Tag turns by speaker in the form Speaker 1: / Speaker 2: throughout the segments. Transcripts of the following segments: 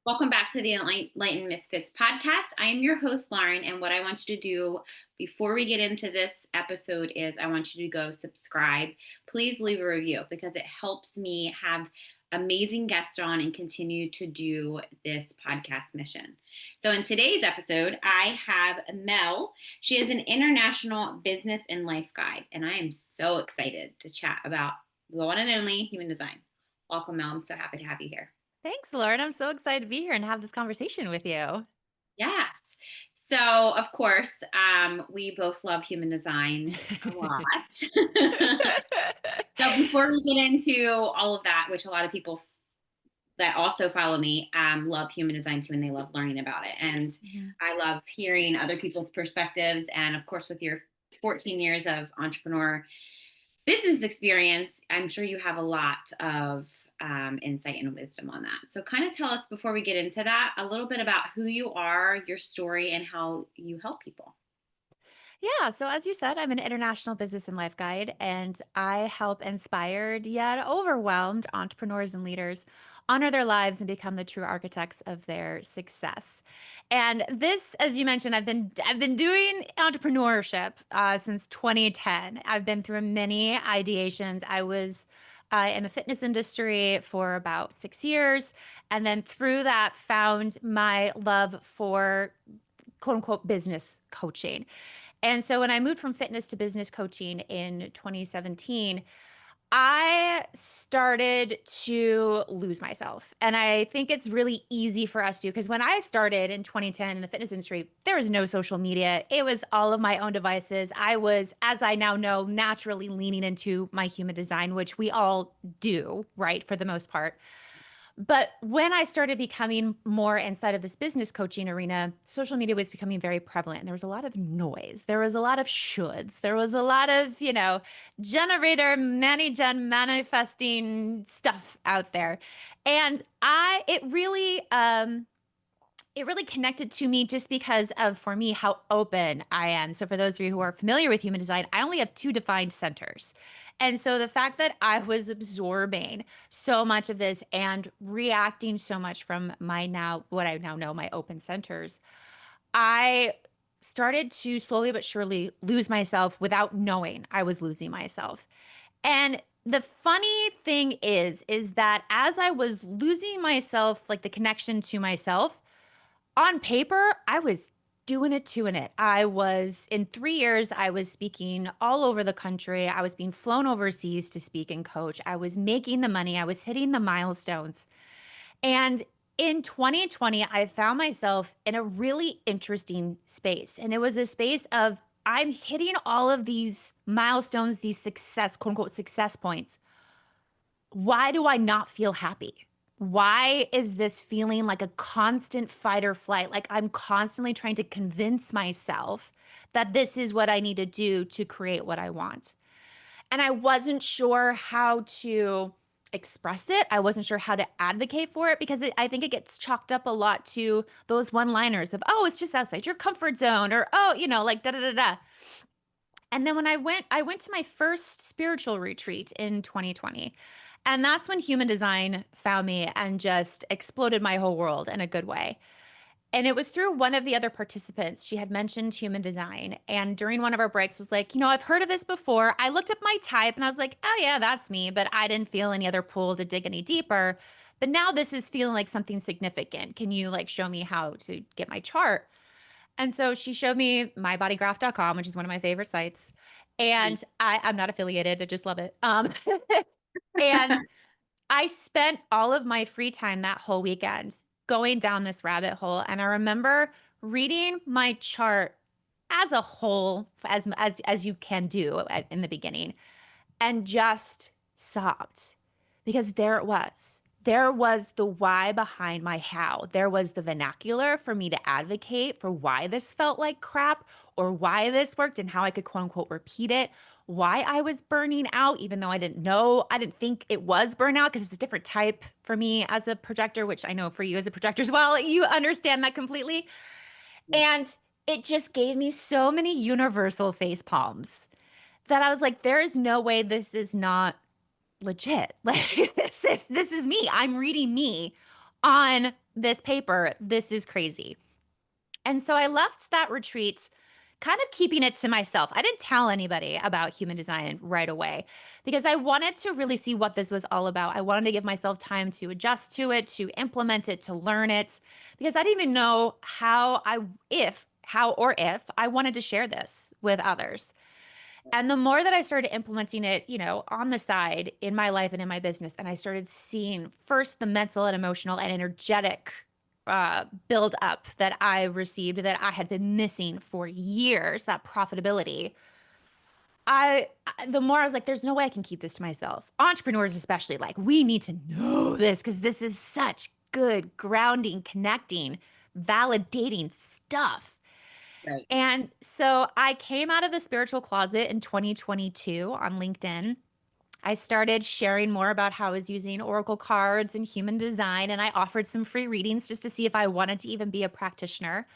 Speaker 1: Welcome back to the Enlightened Misfits podcast. I am your host, Lauren, and what I want you to do before we get into this episode is I want you to go subscribe. Please leave a review because it helps me have amazing guests on and continue to do this podcast mission. So, in today's episode, I have Mel. She is an international business and life guide, and I am so excited to chat about the one and only human design. Welcome, Mel. I'm so happy to have you here.
Speaker 2: Thanks, Lauren. I'm so excited to be here and have this conversation with you.
Speaker 1: Yes. So, of course, we both love human design a lot. So, before we get into all of that, which a lot of people that also follow me love human design too, and they love learning about it. And
Speaker 2: Mhm.
Speaker 1: I love hearing other people's perspectives. And of course, with your 14 years of entrepreneur business experience, I'm sure you have a lot of insight and wisdom on that. So, kind of tell us before we get into that a little bit about who you are, your story, and how you help people.
Speaker 2: Yeah, so as you said, I'm an international business and life guide, and I help inspired yet overwhelmed entrepreneurs and leaders honor their lives and become the true architects of their success. And this, as you mentioned, I've been doing entrepreneurship since 2010. I've been through many ideations. I was in the fitness industry for about 6 years, and then through that, found my love for quote unquote business coaching. And so when I moved from fitness to business coaching in 2017, I started to lose myself. And I think it's really easy for us to, because when I started in 2010 in the fitness industry, there was no social media. It was all of my own devices. I was, as I now know, naturally leaning into my human design, which we all do, right, for the most part. But when I started becoming more inside of this business coaching arena, social media was becoming very prevalent. And there was a lot of noise. There was a lot of shoulds. There was a lot of, generator, gen manifesting stuff out there. And it really connected to me just because of, for me, how open I am. So, for those of you who are familiar with human design, I only have two defined centers. And so, the fact that I was absorbing so much of this and reacting so much from what I now know, my open centers, I started to slowly but surely lose myself without knowing I was losing myself. And the funny thing is that as I was losing myself, like the connection to myself, on paper, I was doing it. I was in 3 years, I was speaking all over the country. I was being flown overseas to speak and coach. I was making the money. I was hitting the milestones. And in 2020, I found myself in a really interesting space. And it was a space of I'm hitting all of these milestones, these success, quote unquote, success points. Why do I not feel happy? Why is this feeling like a constant fight or flight? Like I'm constantly trying to convince myself that this is what I need to do to create what I want. And I wasn't sure how to express it. I wasn't sure how to advocate for it because I think it gets chalked up a lot to those one liners of, oh, it's just outside your comfort zone or, oh, like da da da da. And then when I went to my first spiritual retreat in 2020. And that's when human design found me and just exploded my whole world in a good way. And it was through one of the other participants. She had mentioned human design. And during one of our breaks was like, I've heard of this before. I looked up my type and I was like, oh yeah, that's me. But I didn't feel any other pull to dig any deeper. But now this is feeling like something significant. Can you like show me how to get my chart? And so she showed me mybodygraph.com, which is one of my favorite sites. And I'm not affiliated. I just love it. And I spent all of my free time that whole weekend going down this rabbit hole. And I remember reading my chart as a whole, as you can do in the beginning, and just sobbed because there it was. There was the why behind my how. There was the vernacular for me to advocate for why this felt like crap or why this worked and how I could quote unquote repeat it. Why I was burning out, even though I didn't think it was burnout because it's a different type for me as a projector, which I know for you as a projector as well. You understand that completely. And it just gave me so many universal face palms that I was like, there is no way this is not legit. Like this is me. I'm reading me on this paper. This is crazy. And so I left that retreat kind of keeping it to myself. I didn't tell anybody about human design right away because I wanted to really see what this was all about. I wanted to give myself time to adjust to it, to implement it, to learn it, because I didn't even know how or if I wanted to share this with others. And the more that I started implementing it, on the side in my life and in my business, and I started seeing first the mental and emotional and energetic build up that I received that I had been missing for years, that profitability. The more I was like, there's no way I can keep this to myself. Entrepreneurs, especially, like, we need to know this because this is such good grounding, connecting, validating stuff.
Speaker 1: Right.
Speaker 2: And so I came out of the spiritual closet in 2022 on LinkedIn. I started sharing more about how I was using oracle cards and human design, and I offered some free readings just to see if I wanted to even be a practitioner.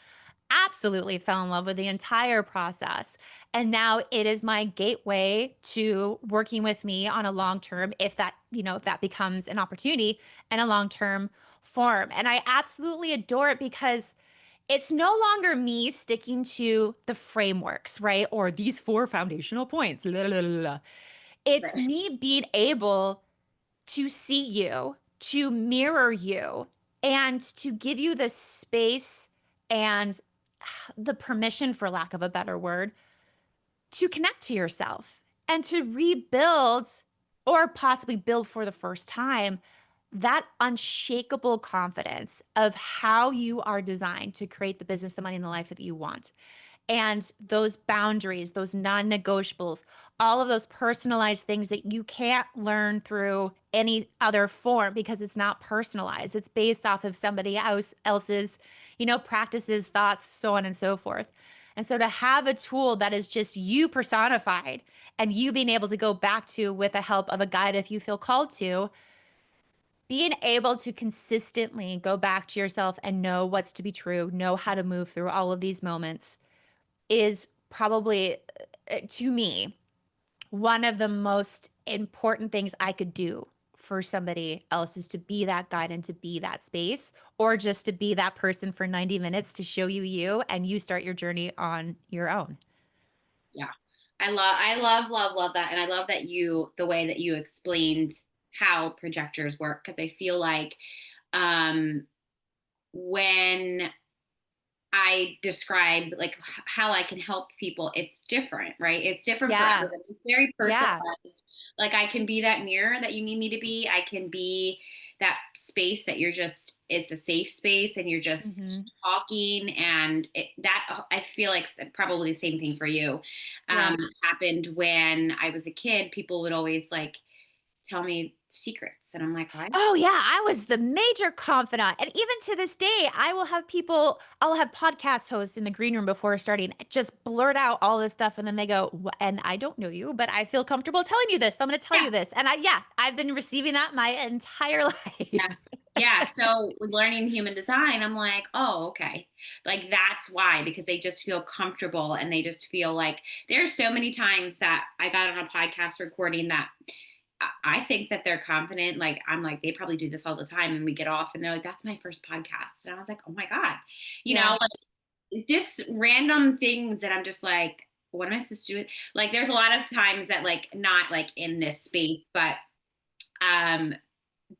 Speaker 2: Absolutely fell in love with the entire process. And now it is my gateway to working with me on a long term, if that becomes an opportunity and a long term form. And I absolutely adore it because it's no longer me sticking to the frameworks, right? Or these four foundational points. La, la, la, la. It's
Speaker 1: Right.
Speaker 2: me being able to see you, to mirror you, and to give you the space and the permission, for lack of a better word, to connect to yourself and to rebuild or possibly build for the first time that unshakable confidence of how you are designed to create the business, the money, and the life that you want. And those boundaries, those non negotiables, all of those personalized things that you can't learn through any other form because it's not personalized. It's based off of somebody else's, practices, thoughts, so on and so forth. And so to have a tool that is just you personified and you being able to go back to with the help of a guide if you feel called to, being able to consistently go back to yourself and know what's to be true, know how to move through all of these moments is probably, to me, one of the most important things I could do for somebody else is to be that guide and to be that space, or just to be that person for 90 minutes to show you you and you start your journey on your own.
Speaker 1: Yeah. I love that. And I love that the way that you explained how projectors work, because I feel like um, when I describe like how I can help people, it's different, right? It's different for
Speaker 2: Yeah.
Speaker 1: everybody. It's very
Speaker 2: Yeah.
Speaker 1: personalized. Like I can be that mirror that you need me to be. I can be that space that it's a safe space and you're
Speaker 2: Hmm.
Speaker 1: just talking. And that I feel like probably the same thing for you
Speaker 2: Yeah.
Speaker 1: happened when I was a kid. People would always like tell me secrets. And I'm like, what?
Speaker 2: Oh yeah, I was the major confidant. And even to this day, I'll have podcast hosts in the green room before starting just blurt out all this stuff and then they go, And I don't know you, but I feel comfortable telling you this. So I'm going to tell
Speaker 1: Yeah.
Speaker 2: you this." And I've been receiving that my entire
Speaker 1: Yeah.
Speaker 2: life.
Speaker 1: Yeah. So with learning human design, I'm like, oh, okay. Like that's why, because they just feel comfortable and they just feel like there's so many times that I got on a podcast recording that I think that they're confident. Like I'm like, they probably do this all the time. And we get off and they're like, that's my first podcast. And I was like, oh my God,
Speaker 2: Yeah.
Speaker 1: like this random things that I'm just like, what am I supposed to do? Like there's a lot of times that like not like in this space, but um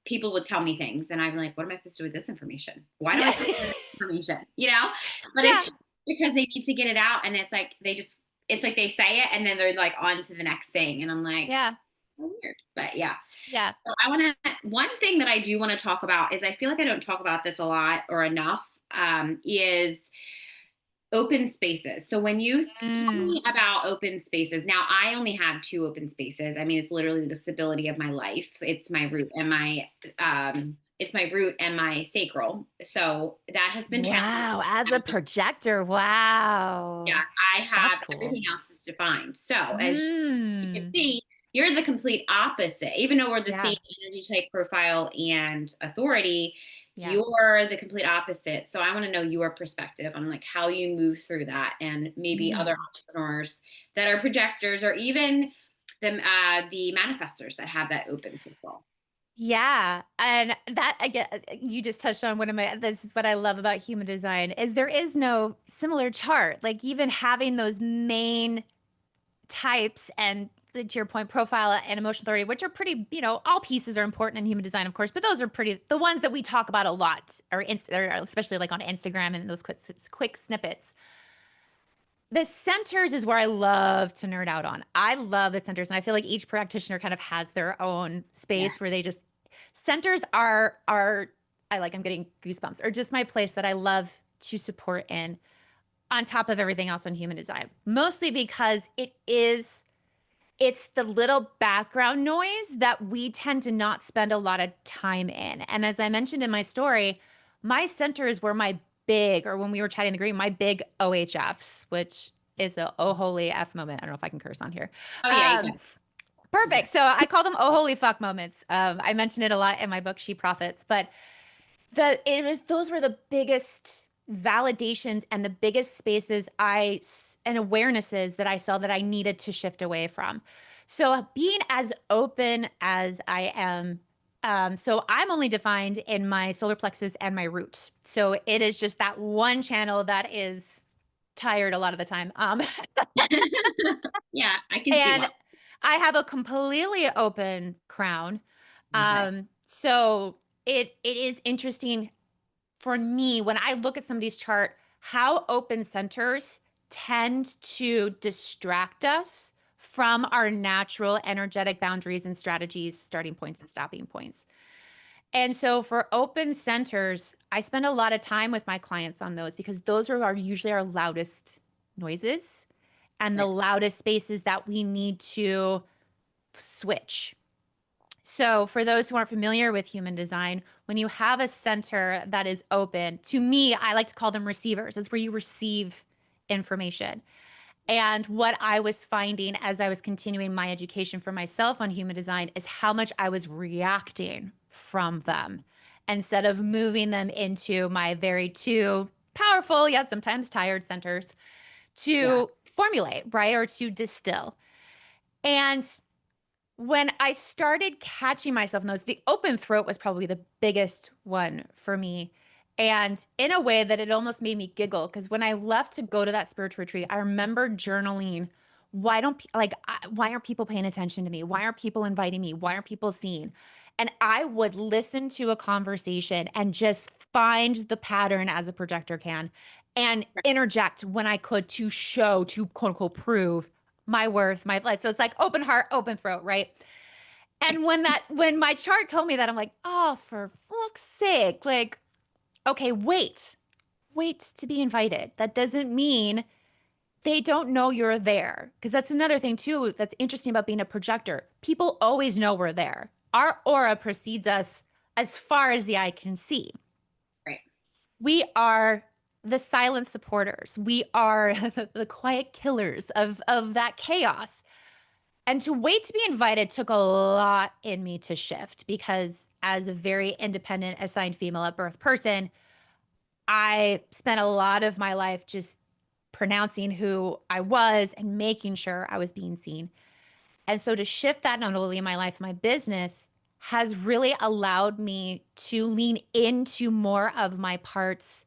Speaker 1: people would tell me things and I'm like, what am I supposed to do with this information? Why do I
Speaker 2: Yeah.
Speaker 1: share this information? But
Speaker 2: Yeah.
Speaker 1: it's because they need to get it out and it's like it's like they say it and then they're like on to the next thing. And I'm like,
Speaker 2: Yeah.
Speaker 1: so weird. But yeah.
Speaker 2: Yeah.
Speaker 1: So one thing that I do want to talk about is I feel like I don't talk about this a lot or enough is open spaces. So when you tell
Speaker 2: Mm.
Speaker 1: me about open spaces, now I only have two open spaces. I mean, it's literally the stability of my life. It's my root and my sacral. So that has been challenging.
Speaker 2: Wow. As a projector. Wow.
Speaker 1: Yeah, I
Speaker 2: That's
Speaker 1: have
Speaker 2: cool.
Speaker 1: everything else is defined. So as you can
Speaker 2: Mm.
Speaker 1: see, you're the complete opposite. Even though we're the
Speaker 2: Yeah.
Speaker 1: same energy type profile and authority,
Speaker 2: Yeah.
Speaker 1: you're the complete opposite. So I want to know your perspective on like how you move through that and maybe other
Speaker 2: Mm.
Speaker 1: entrepreneurs that are projectors or even the manifestors that have that open cycle.
Speaker 2: Yeah, and that I get you just touched on one of my this is what I love about human design is there is no similar chart. Like even having those main types and to your point, profile and emotional authority, which are pretty, all pieces are important in human design, of course, but those are pretty the ones that we talk about a lot, or especially like on Instagram and those quick snippets. The centers is where I love to nerd out on. I love the centers, and I feel like each practitioner kind of has their own
Speaker 1: Yeah.
Speaker 2: space where they just centers are I'm getting goosebumps, or just my place that I love to support in on top of everything else on human design. Mostly because it's the little background noise that we tend to not spend a lot of time in. And as I mentioned in my story, my centers were my big, or when we were chatting in the green, my big OHFs, which is a oh holy F moment. I don't know if I can curse on here.
Speaker 1: Oh yeah, you
Speaker 2: Um,
Speaker 1: can. Yeah.
Speaker 2: Perfect. So I call them oh holy fuck moments. I mention it a lot in my book, She Profits, but those were the biggest validations and the biggest spaces and awarenesses that I saw that I needed to shift away from. So being as open as I am, so I'm only defined in my solar plexus and my root. So it is just that one channel that is tired a lot of the time.
Speaker 1: Yeah, I can see why.
Speaker 2: And I have a completely open crown.
Speaker 1: Okay.
Speaker 2: So it is interesting for me, when I look at somebody's chart, how open centers tend to distract us from our natural energetic boundaries and strategies, starting points and stopping points. And so for open centers, I spend a lot of time with my clients on those because those are usually our loudest noises and the
Speaker 1: Right.
Speaker 2: loudest spaces that we need to switch. So, for those who aren't familiar with human design, when you have a center that is open, to me, I like to call them receivers. It's where you receive information. And what I was finding as I was continuing my education for myself on human design is how much I was reacting from them instead of moving them into my very two powerful, yet sometimes tired centers
Speaker 1: Yeah.
Speaker 2: to formulate, right? Or to distill. And when I started catching myself in those, the open throat was probably the biggest one for me. And in a way that it almost made me giggle because when I left to go to that spiritual retreat, I remember journaling, why aren't people paying attention to me? Why aren't people inviting me? Why aren't people seeing? And I would listen to a conversation and just find the pattern as a projector can and interject when I could to show, to quote unquote prove my worth, my life. So it's like open heart, open throat, right?
Speaker 1: Right.
Speaker 2: And when my chart told me that, I'm like, oh, for fuck's sake. Like, okay, wait to be invited. That doesn't mean they don't know you're there. Because that's another thing, too, that's interesting about being a projector. People always know we're there. Our aura precedes us as far as the eye can see.
Speaker 1: Right.
Speaker 2: We are the silent supporters. We are the quiet killers of that chaos. And to wait to be invited took a lot in me to shift because, as a very independent, assigned female at birth person, I spent a lot of my life just pronouncing who I was and making sure I was being seen. And so to shift that not only in my life, my business has really allowed me to lean into more of my parts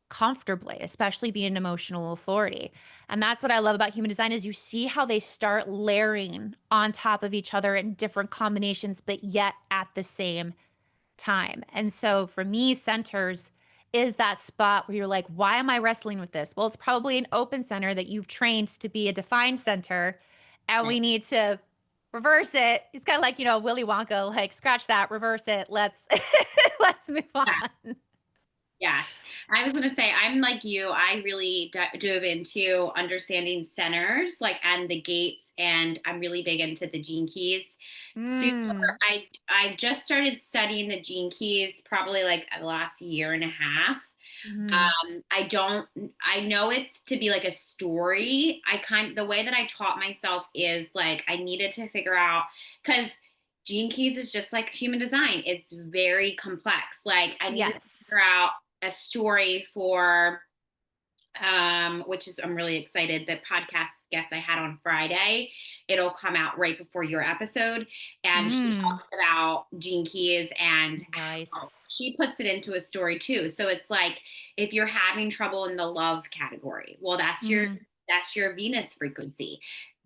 Speaker 2: comfortably, especially being an emotional authority. And that's what I love about human design is you see how they start layering on top of each other in different combinations, but yet at the same time. And so for me, centers is that spot where you're like, why am I wrestling with this? Well, it's probably an open center that you've trained to be a defined center, and we
Speaker 1: Right.
Speaker 2: need to reverse it. It's kind of like, Willy Wonka, like scratch that, reverse it. Let's let's move
Speaker 1: Yeah.
Speaker 2: on.
Speaker 1: Yeah, I was gonna say I'm like you. I really dove into understanding centers, like and the gates, and I'm really big into the gene keys. Super.
Speaker 2: Mm.
Speaker 1: I just started studying the gene keys probably like the last year and a half.
Speaker 2: Mhm.
Speaker 1: I don't. I know it to be like a story. The way that I taught myself is like I needed to figure out because gene keys is just like human design. It's very complex. Like I needed to figure
Speaker 2: Yes.
Speaker 1: out a story for which is I'm really excited. The podcast guest I had on Friday, it'll come out right before your episode, and she
Speaker 2: Mm,
Speaker 1: talks about Gene Keys and how
Speaker 2: nice.
Speaker 1: she puts it into a story too. So it's like if you're having trouble in the love category, well,
Speaker 2: Mhm,
Speaker 1: that's your Venus frequency.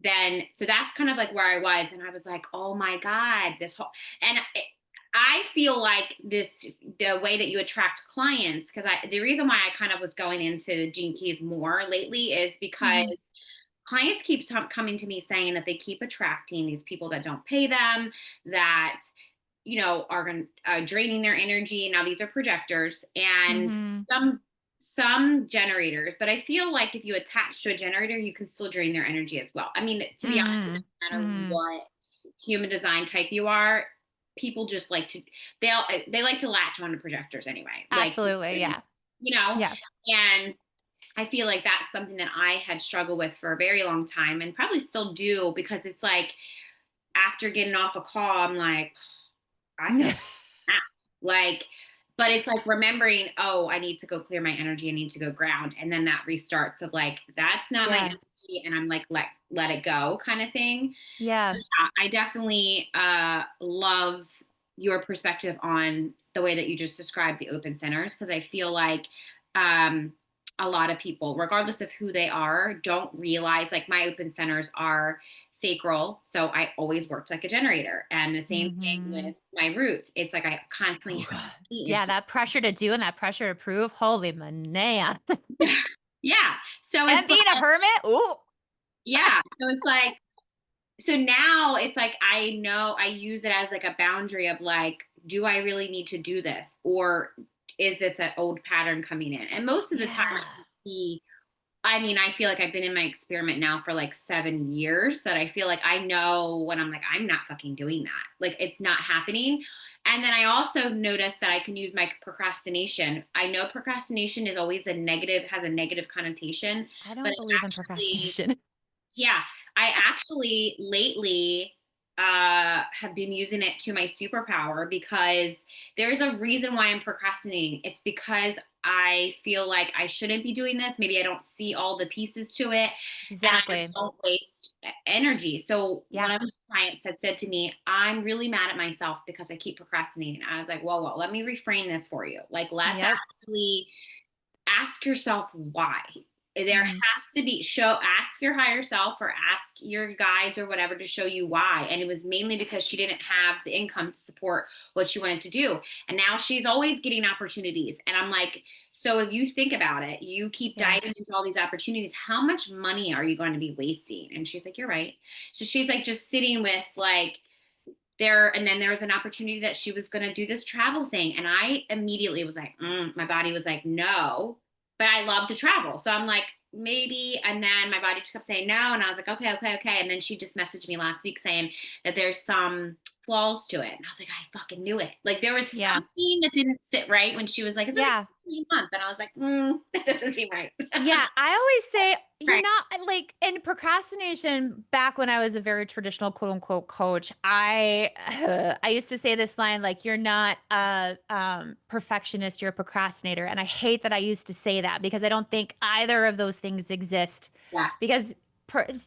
Speaker 1: Then so that's kind of like where I was, and I was like, oh my god, this whole and. I feel like the way that you attract clients, because I the reason why I kind of was going into Gene Keys more lately is
Speaker 2: mhm,
Speaker 1: because clients keep coming to me saying that they keep attracting these people that don't pay them, that are going draining their energy. Now these are projectors and
Speaker 2: mhm,
Speaker 1: some generators, but I feel like if you attach to a generator, you can still drain their energy as well. I mean, to be honest, it
Speaker 2: mhm,
Speaker 1: doesn't matter
Speaker 2: mhm.
Speaker 1: what human design type you are. People just like to they like to latch on to projectors anyway. Like
Speaker 2: Absolutely, yeah,
Speaker 1: you know,
Speaker 2: yeah.
Speaker 1: and I feel like that's something that I had struggled with for a very long time and probably still do because it's like after getting off a call, I'm like, I feel crap. Like, but it's like remembering, oh, I need to go clear my energy. I need to go ground. And then that restarts of like, that's not my
Speaker 2: Yeah,
Speaker 1: energy. And I'm like, let it go kind of thing.
Speaker 2: yeah,
Speaker 1: I definitely love your perspective on the way that you just described the open centers because I feel like um, a lot of people, regardless of who they are, don't realize like my open centers are sacral. So I always worked like a generator. And the same thing
Speaker 2: mhm.
Speaker 1: with my roots. It's like I constantly
Speaker 2: Ooh,
Speaker 1: have to eat and
Speaker 2: yeah, that pressure to do and that pressure to prove, holy man.
Speaker 1: yeah. So
Speaker 2: And
Speaker 1: it's like,
Speaker 2: being a hermit, ooh.
Speaker 1: yeah. So it's like, so now it's like I know I use it as like a boundary of like, do I really need to do this? Or is this an old pattern coming in? And most of the time I
Speaker 2: Yeah,
Speaker 1: can see, I mean, I feel like I've been in my experiment now for like 7 years that I feel like I know when I'm like, I'm not fucking doing that. Like it's not happening. And then I also noticed that I can use my procrastination. I know procrastination is always has a negative connotation,
Speaker 2: I
Speaker 1: but
Speaker 2: don't
Speaker 1: it
Speaker 2: believe in
Speaker 1: actually
Speaker 2: procrastination.
Speaker 1: yeah, I actually lately have been using it to my superpower because there's a reason why I'm procrastinating. It's because I feel like I shouldn't be doing this. Maybe I don't see all the pieces to it and I just
Speaker 2: Exactly.
Speaker 1: don't waste energy. So
Speaker 2: Yeah,
Speaker 1: one of my clients had said to me, I'm really mad at myself because I keep procrastinating. I was like, whoa, let me reframe this for you. Like, let's
Speaker 2: yep.
Speaker 1: actually ask yourself why. There
Speaker 2: Mhm.
Speaker 1: has to be ask your higher self or ask your guides or whatever to show you why. And it was mainly because she didn't have the income to support what she wanted to do. And now she's always getting opportunities. And I'm like, so if you think about it, you keep
Speaker 2: Yeah,
Speaker 1: diving into all these opportunities, how much money are you going to be wasting? And she's like, you're right. So she's like just sitting with like and then there was an opportunity that she was going to do this travel thing and I immediately was like my body was like no, but I love to travel, so I'm like maybe, and then my body just kept saying no and I was like okay, and then she just messaged me last week saying that there's some flaws to it and I was like I fucking knew it, like there was
Speaker 2: yeah,
Speaker 1: something that didn't sit right when she was like it's only
Speaker 2: yeah.
Speaker 1: a month and I was like that doesn't seem right.
Speaker 2: Yeah, I always say you're
Speaker 1: Right.
Speaker 2: not like in procrastination back when I was a very traditional quote unquote coach. I I used to say this line like you're not a perfectionist, you're a procrastinator. And I hate that I used to say that because I don't think either of those things exist.
Speaker 1: Yeah.
Speaker 2: Because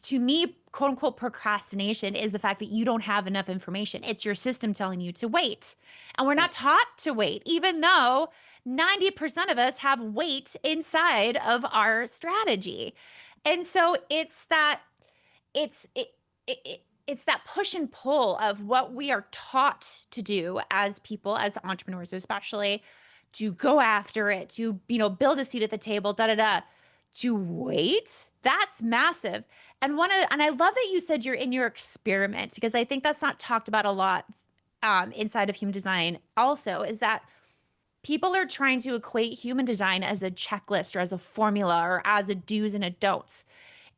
Speaker 2: to me, quote unquote procrastination is the fact that you don't have enough information. It's your system telling you to wait. And we're
Speaker 1: Right.
Speaker 2: not taught to wait, even though 90% of us have weight inside of our strategy. And so it's it's that push and pull of what we are taught to do as people, as entrepreneurs especially, to go after it, to build a seat at the table, da da da. To wait, that's massive. And I love that you said you're in your experiment because I think that's not talked about a lot inside of human design. Also, is that people are trying to equate human design as a checklist or as a formula or as a do's and a don'ts.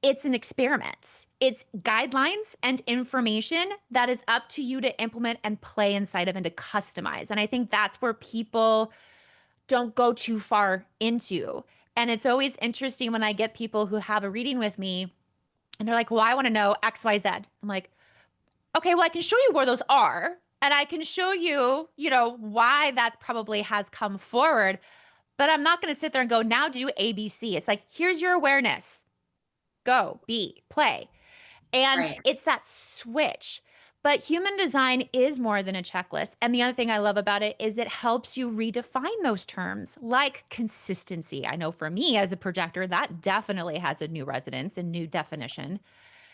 Speaker 2: It's an experiment. It's guidelines and information that is up to you to implement and play inside of and to customize. And I think that's where people don't go too far into. And it's always interesting when I get people who have a reading with me and they're like, well, I want to know XYZ. I'm like, okay, well, I can show you where those are. And I can show you, why that probably has come forward. But I'm not going to sit there and go, now do ABC. It's like, here's your awareness. Go, be, play. And
Speaker 1: Right.
Speaker 2: it's that switch. But human design is more than a checklist. And the other thing I love about it is it helps you redefine those terms like consistency. I know for me as a projector, that definitely has a new resonance and new definition.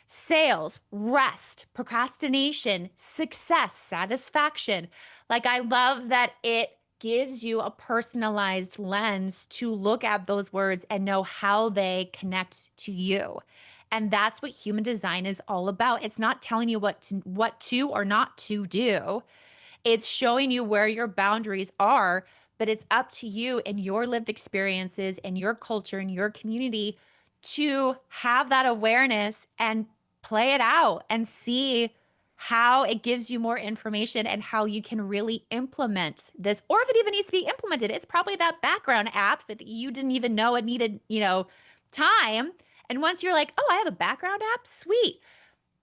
Speaker 2: Sales, rest, procrastination, success, satisfaction. Like, I love that it gives you a personalized lens to look at those words and know how they connect to you. And that's what human design is all about. It's not telling you what to or not to do. It's showing you where your boundaries are, but it's up to you and your lived experiences and your culture and your community to have that awareness and play it out and see how it gives you more information and how you can really implement this. Or if it even needs to be implemented, it's probably that background app that you didn't even know it needed, time. And once you're like, oh, I have a background app, sweet,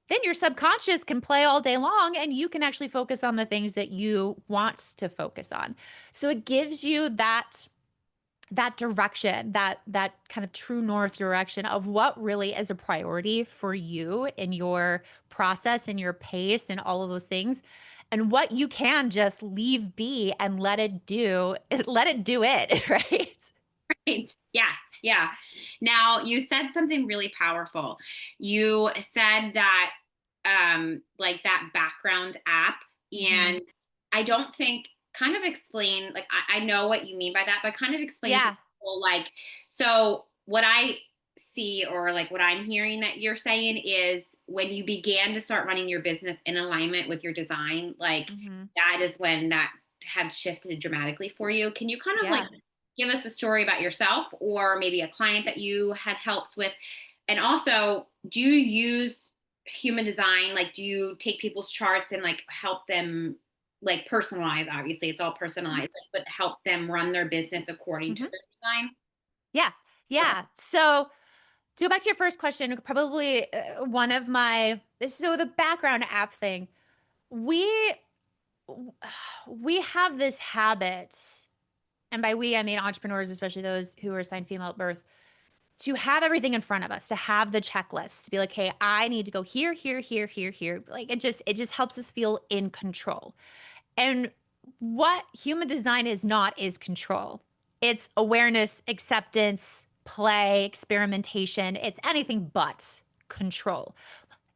Speaker 2: then your subconscious can play all day long and you can actually focus on the things that you want to focus on. So it gives you that direction, that kind of true north direction of what really is a priority for you in your process and your pace and all of those things, and what you can just leave be and let it do it, right?
Speaker 1: Right. Yes. Yeah. Now, you said something really powerful. You said that, like that background app,
Speaker 2: Mhm.
Speaker 1: and I don't think, kind of explain, like, I know what you mean by that, but kind of explain to
Speaker 2: Yeah.
Speaker 1: people, like, so what I see, or like what I'm hearing that you're saying, is when you began to start running your business in alignment with your design, like
Speaker 2: Mhm.
Speaker 1: that is when that had shifted dramatically for you. Can you kind of like
Speaker 2: Yeah.
Speaker 1: give us a story about yourself, or maybe a client that you had helped with? And also, do you use human design? Like, do you take people's charts and like help them, like personalize? Obviously, it's all
Speaker 2: Mhm.
Speaker 1: personalized, like, but help them run their business according to
Speaker 2: Mhm.
Speaker 1: their design?
Speaker 2: Yeah.
Speaker 1: Okay.
Speaker 2: Yeah. So, to go back to your first question, probably one of my so the background app thing, we we have this habit, and by we I mean entrepreneurs, especially those who are assigned female at birth, to have everything in front of us, to have the checklist, to be like, hey, I need to go here, here, here, here, here. Like, it just helps us feel in control. And what human design is not is control. It's awareness, acceptance, play, experimentation. It's anything but control.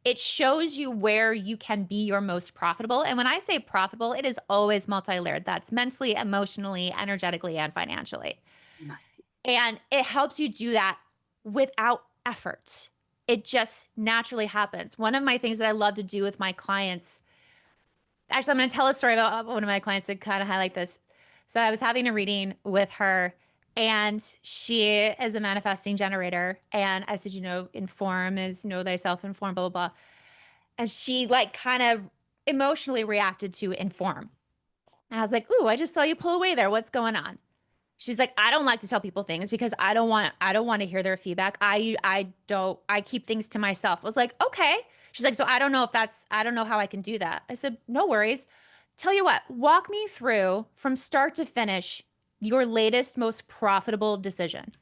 Speaker 2: It shows you where you can be your most profitable. And when I say profitable, it is always multi layered. That's mentally, emotionally, energetically, and financially.
Speaker 1: Yeah.
Speaker 2: And it helps you do that without effort. It just naturally happens. One of my things that I love to do with my clients, actually, I'm going to tell a story about one of my clients to kind of highlight this. So I was having a reading with her, and she is a manifesting generator. And I said, inform is know thyself, inform, blah, blah, blah. And she like kind of emotionally reacted to inform. And I was like, ooh, I just saw you pull away there. What's going on? She's like, I don't like to tell people things because I don't want to hear their feedback. I keep things to myself. I was like, okay. She's like, so I don't know how I can do that. I said, no worries. Tell you what, walk me through from start to finish your latest, most profitable decision.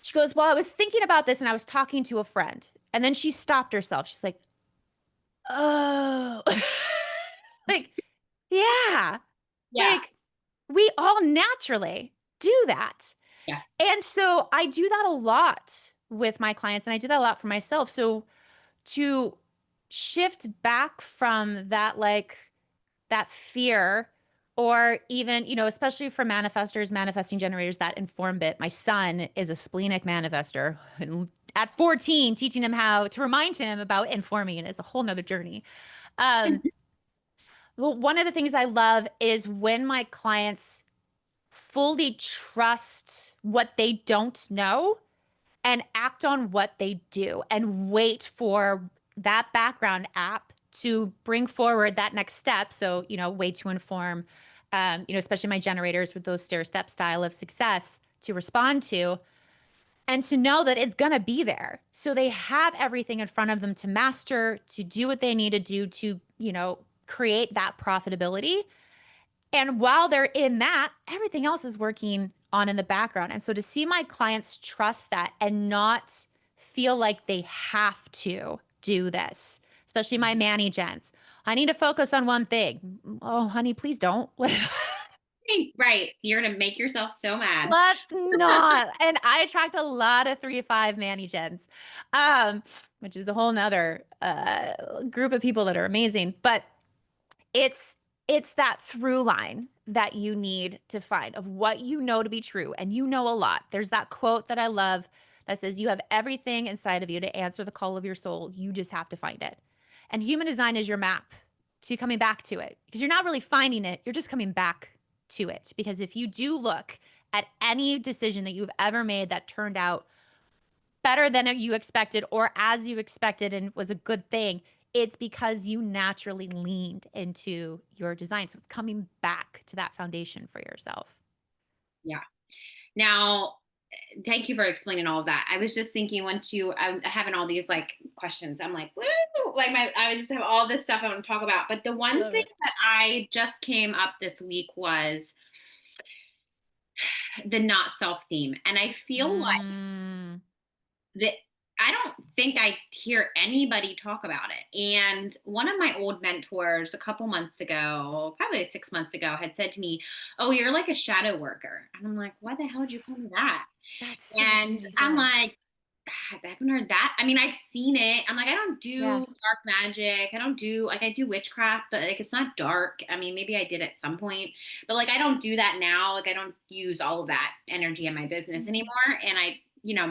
Speaker 2: She goes, well, I was thinking about this and I was talking to a friend. And then she stopped herself. She's like, oh, like, yeah,
Speaker 1: Yeah.
Speaker 2: like we all naturally do that.
Speaker 1: Yeah.
Speaker 2: And so I do that a lot with my clients and I do that a lot for myself. So to shift back from that, like that fear, or even, especially for manifestors, manifesting generators, that inform bit. My son is a splenic manifester. And at 14, teaching him how to remind him about informing is a whole nother journey. Um, well, one of the things I love is when my clients fully trust what they don't know and act on what they do and wait for that background app to bring forward that next step. So, way to inform, especially my generators with those stair step style of success to respond to and to know that it's going to be there. So they have everything in front of them to master, to do what they need to do to, create that profitability. And while they're in that, everything else is working on in the background. And so to see my clients trust that and not feel like they have to do this, especially my Manny gents. I need to focus on one thing. Oh, honey, please don't.
Speaker 1: Right. You're gonna make yourself so mad.
Speaker 2: Let's not. And I attract a lot of 3 to 5 Manny gens, um, which is a whole nother group of people that are amazing. But it's it's that through line that you need to find of what you know to be true, and you know a lot. There's that quote that I love that says, "You have everything inside of you to answer the call of your soul. You just have to find it." And human design is your map to coming back to it because you're not really finding it, you're just coming back to it. Because if you do look at any decision that you've ever made that turned out better than you expected or as you expected and was a good thing, it's because you naturally leaned into your design. So it's coming back to that foundation for yourself.
Speaker 1: Yeah. Now, thank you for explaining all of that. I was just thinking once I'm having all these like questions. I'm like, woo, like I just have all this stuff I want to talk about. But the one
Speaker 2: Love
Speaker 1: thing
Speaker 2: it.
Speaker 1: that I just came up this week was the not self theme. And I feel like
Speaker 2: Mm,
Speaker 1: that I don't think I hear anybody talk about it. And one of my old mentors a couple months ago, probably 6 months ago, had said to me, "Oh, you're like a shadow worker." And I'm like, "Why the hell did you call me that?"
Speaker 2: that's so
Speaker 1: And I'm
Speaker 2: Jesus.
Speaker 1: like, I haven't heard that. I mean, I've seen it. I'm like, I don't do
Speaker 2: Yeah.
Speaker 1: dark magic. I don't do like I do witchcraft, but like it's not dark. I mean, maybe I did at some point, but like I don't do that now. Like I don't use all of that energy in my business
Speaker 2: Mhm.
Speaker 1: anymore. And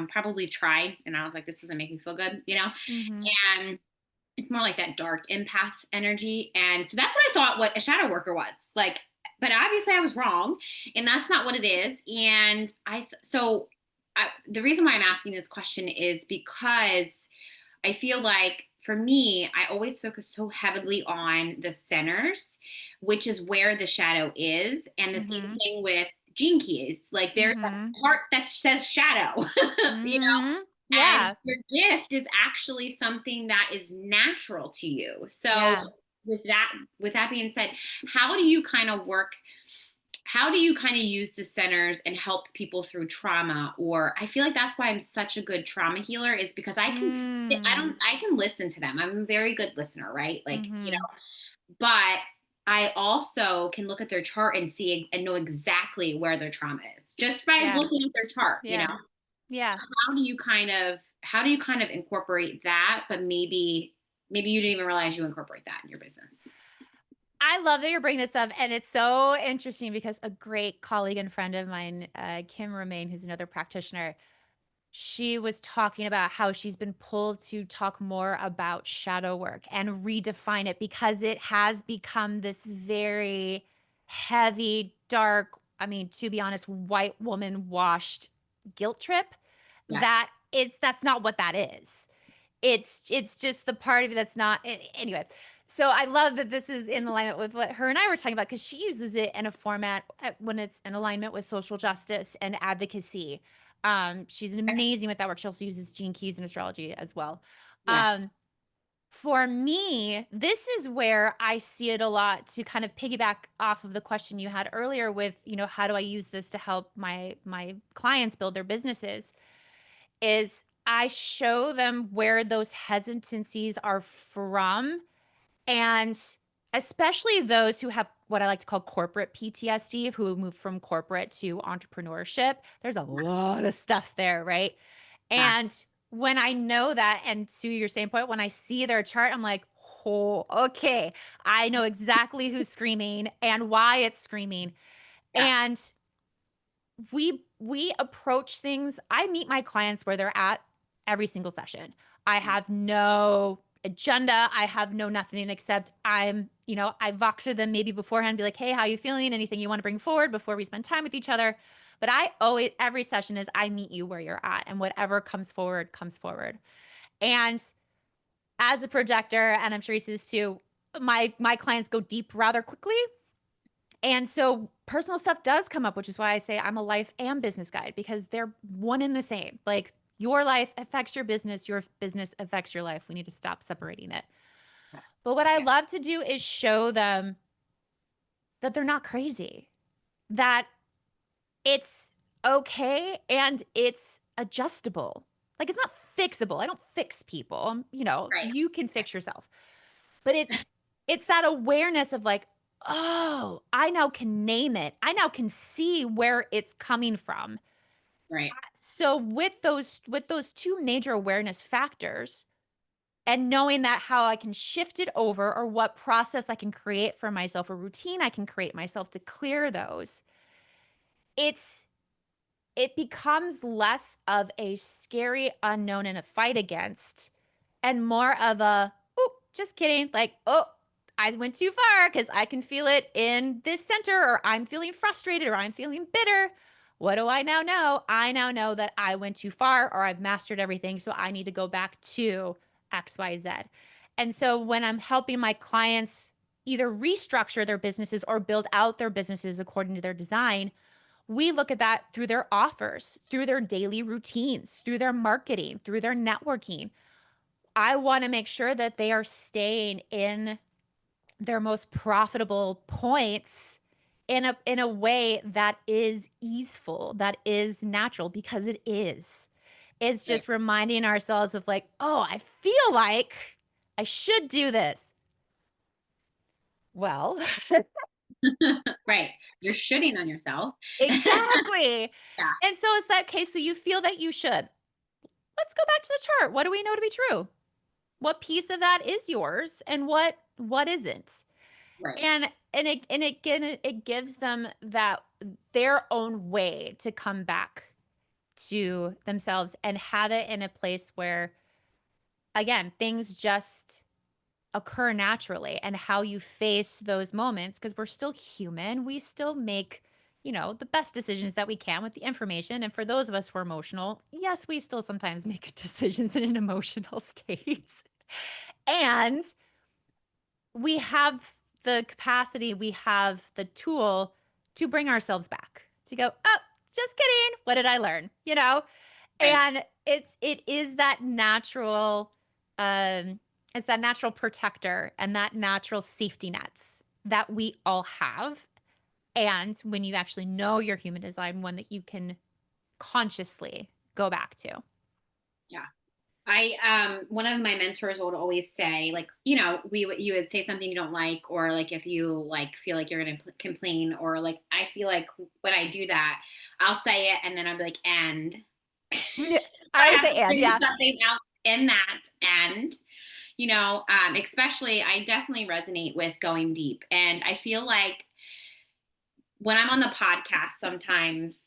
Speaker 1: probably tried and I was like, this doesn't make me feel good.
Speaker 2: Mhm.
Speaker 1: And it's more like that dark empath energy. And so that's what I thought what a shadow worker was. Like, but obviously I was wrong and that's not what it is. And the reason why I'm asking this question is because I feel like for me, I always focus so heavily on the centers, which is where the shadow is. And the same
Speaker 2: Mhm.
Speaker 1: thing with gene keys. Like there's
Speaker 2: Mhm.
Speaker 1: a part that says shadow, you
Speaker 2: Mhm.
Speaker 1: and
Speaker 2: Yeah.
Speaker 1: your gift is actually something that is natural to you. So
Speaker 2: Yeah.
Speaker 1: with that with that being said, how do you kind of work how do you kind of use the centers and help people through trauma? Or I feel like that's why I'm such a good trauma healer is because
Speaker 2: Mm.
Speaker 1: I can listen to them. I'm a very good listener, right? Like,
Speaker 2: Mhm.
Speaker 1: but I also can look at their chart and see and know exactly where their trauma is just by
Speaker 2: Yeah.
Speaker 1: looking at their chart.
Speaker 2: Yeah. Yeah.
Speaker 1: How do you kind of incorporate that, but maybe you didn't even realize you incorporate that in your business?
Speaker 2: I love that you're bringing this up, and it's so interesting because a great colleague and friend of mine, Kim Romaine, who's another practitioner, she was talking about how she's been pulled to talk more about shadow work and redefine it because it has become this very heavy, dark, I mean, to be honest, white woman washed guilt trip
Speaker 1: Yes.
Speaker 2: that's not what that is. It's just the part of it that's not anyway. So I love that this is in alignment with what her and I were talking about because she uses it in a format when it's in alignment with social justice and advocacy. She's amazing with that work. She also uses gene keys and astrology as well.
Speaker 1: Yeah.
Speaker 2: Um, for me, this is where I see it a lot to kind of piggyback off of the question you had earlier with, how do I use this to help my clients build their businesses? Is I show them where those hesitancies are from, and especially those who have what I like to call corporate PTSD, who move from corporate to entrepreneurship. There's a lot of stuff there, right?
Speaker 1: Yeah.
Speaker 2: And when I know that, and to your same point, when I see their chart, I'm like, oh, okay, I know exactly who's screaming and why it's screaming.
Speaker 1: Yeah.
Speaker 2: And we approach things. I meet my clients where they're at every single session. I have no agenda. I have no nothing except I voxer them maybe beforehand, be like, hey, how you feeling? Anything you want to bring forward before we spend time with each other? But I always every session is I meet you where you're at and whatever comes forward comes forward. And as a projector, and I'm sure you see this too, my clients go deep rather quickly, and so personal stuff does come up, which is why I say I'm a life and business guide because they're one and the same. Like your life affects your business affects your life. We need to stop separating it. But what I
Speaker 1: Yeah.
Speaker 2: love to do is show them that they're not crazy, that it's okay and it's adjustable. Like, it's not fixable. I don't fix people.
Speaker 1: Right.
Speaker 2: You can
Speaker 1: Right.
Speaker 2: fix yourself. But it's that awareness of like, "Oh, I now can name it. I now can see where it's coming from."
Speaker 1: Right.
Speaker 2: So with those two major awareness factors and knowing that how I can shift it over or what process I can create for myself, a routine I can create myself to clear those, it's it becomes less of a scary unknown and a fight against and more of a, "Oop, just kidding." Like, "Oh, I went too far because I can feel it in this center, or I'm feeling frustrated, or I'm feeling bitter. What do I now know? I now know that I went too far, or I've mastered everything. So I need to go back to XYZ." And so when I'm helping my clients either restructure their businesses or build out their businesses according to their design, we look at that through their offers, through their daily routines, through their marketing, through their networking. I want to make sure that they are staying in their most profitable points in a way that is easeful, that is natural, because it is. It's
Speaker 1: Right.
Speaker 2: just reminding ourselves of like, "Oh, I feel like I should do this." Well,
Speaker 1: Right. You're shitting on yourself.
Speaker 2: exactly.
Speaker 1: Yeah.
Speaker 2: And so it's that case. So you feel that you should. Let's go back to the chart. What do we know to be true? What piece of that is yours and what isn't?
Speaker 1: Right.
Speaker 2: And it gives them that their own way to come back to themselves and have it in a place where, again, things just occur naturally, and how you face those moments, because we're still human. We still make, the best decisions that we can with the information. And for those of us who are emotional, yes, we still sometimes make decisions in an emotional state. And we have the capacity, we have the tool to bring ourselves back, to go, "Oh, just kidding. What did I learn?"
Speaker 1: Right.
Speaker 2: And it is that natural, um, it's that natural protector and that natural safety nets that we all have. And when you actually know your human design, one that you can consciously go back to.
Speaker 1: Yeah. I one of my mentors would always say, like, you would say something you don't like, or like if you like feel like you're gonna complain, or like I feel like when I do that, I'll say it and then I'll be like, and
Speaker 2: Yeah, I
Speaker 1: I
Speaker 2: always
Speaker 1: have
Speaker 2: say,
Speaker 1: to
Speaker 2: and
Speaker 1: figure
Speaker 2: yeah.
Speaker 1: something out in that. And especially I definitely resonate with going deep, and I feel like when I'm on the podcast sometimes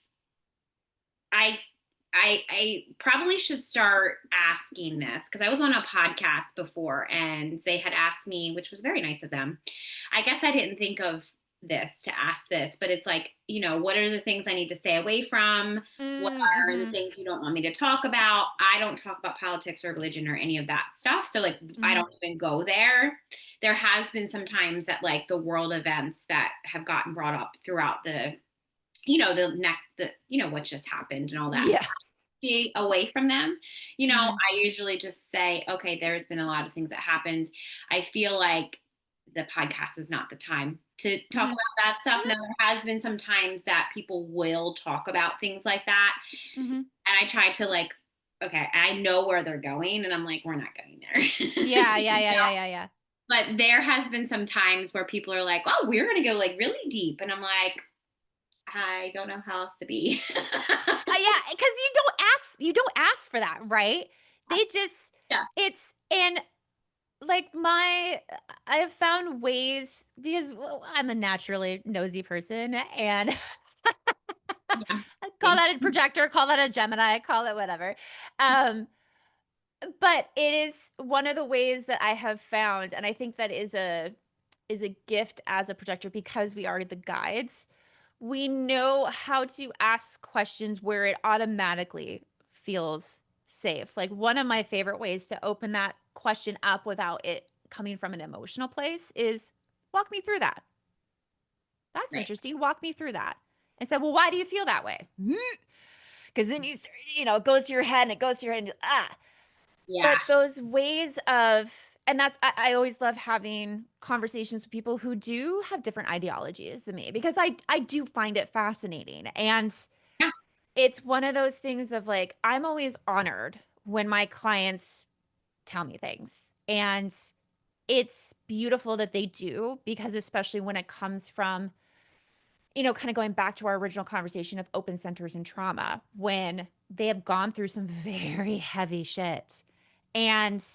Speaker 1: I I probably should start asking this, because I was on a podcast before and they had asked me, which was very nice of them. I guess I didn't think of this to ask this, but it's like, what are the things I need to stay away from? What are the
Speaker 2: Mm-hmm.
Speaker 1: things you don't want me to talk about? I don't talk about politics or religion or any of that stuff. So like I
Speaker 2: Mm-hmm.
Speaker 1: don't even go there. There has been some times that like the world events that have gotten brought up throughout the what just happened and all that,
Speaker 2: Yeah.
Speaker 1: away from them.
Speaker 2: Mm-hmm.
Speaker 1: I usually just say, okay, there's been a lot of things that happened. I feel like the podcast is not the time to talk
Speaker 2: Mm-hmm.
Speaker 1: about that stuff. Now, there has been some times that people will talk about things like that.
Speaker 2: Mm-hmm.
Speaker 1: And I try to like, okay, I know where they're going. And I'm like, we're not going there.
Speaker 2: Yeah, yeah, yeah, yeah, yeah, yeah.
Speaker 1: But there has been some times where people are like, oh, we're going to go like really deep. And I'm like, I don't know how else to be.
Speaker 2: Yeah, because you don't ask for that, right? They just
Speaker 1: Yeah.
Speaker 2: it's and like I have found ways because, well, I'm a naturally nosy person, and
Speaker 1: Yeah.
Speaker 2: I call that a projector, call that a Gemini, call it whatever. Um, but it is one of the ways that I have found, and I think that is a gift as a projector because we are the guides. We know how to ask questions where it automatically feels safe. Like, one of my favorite ways to open that question up without it coming from an emotional place is, "Walk me through that. That's
Speaker 1: Right.
Speaker 2: interesting. Walk me through that." I said, "Well, why do you feel that way?" Because then it goes to your head and it goes to your head.
Speaker 1: Yeah.
Speaker 2: But those ways of, and I always love having conversations with people who do have different ideologies than me, because I do find it fascinating. And
Speaker 1: Yeah.
Speaker 2: It's one of those things of like, I'm always honored when my clients tell me things. And it's beautiful that they do because especially when it comes from, kind of going back to our original conversation of open centers and trauma, when they have gone through some very heavy shit and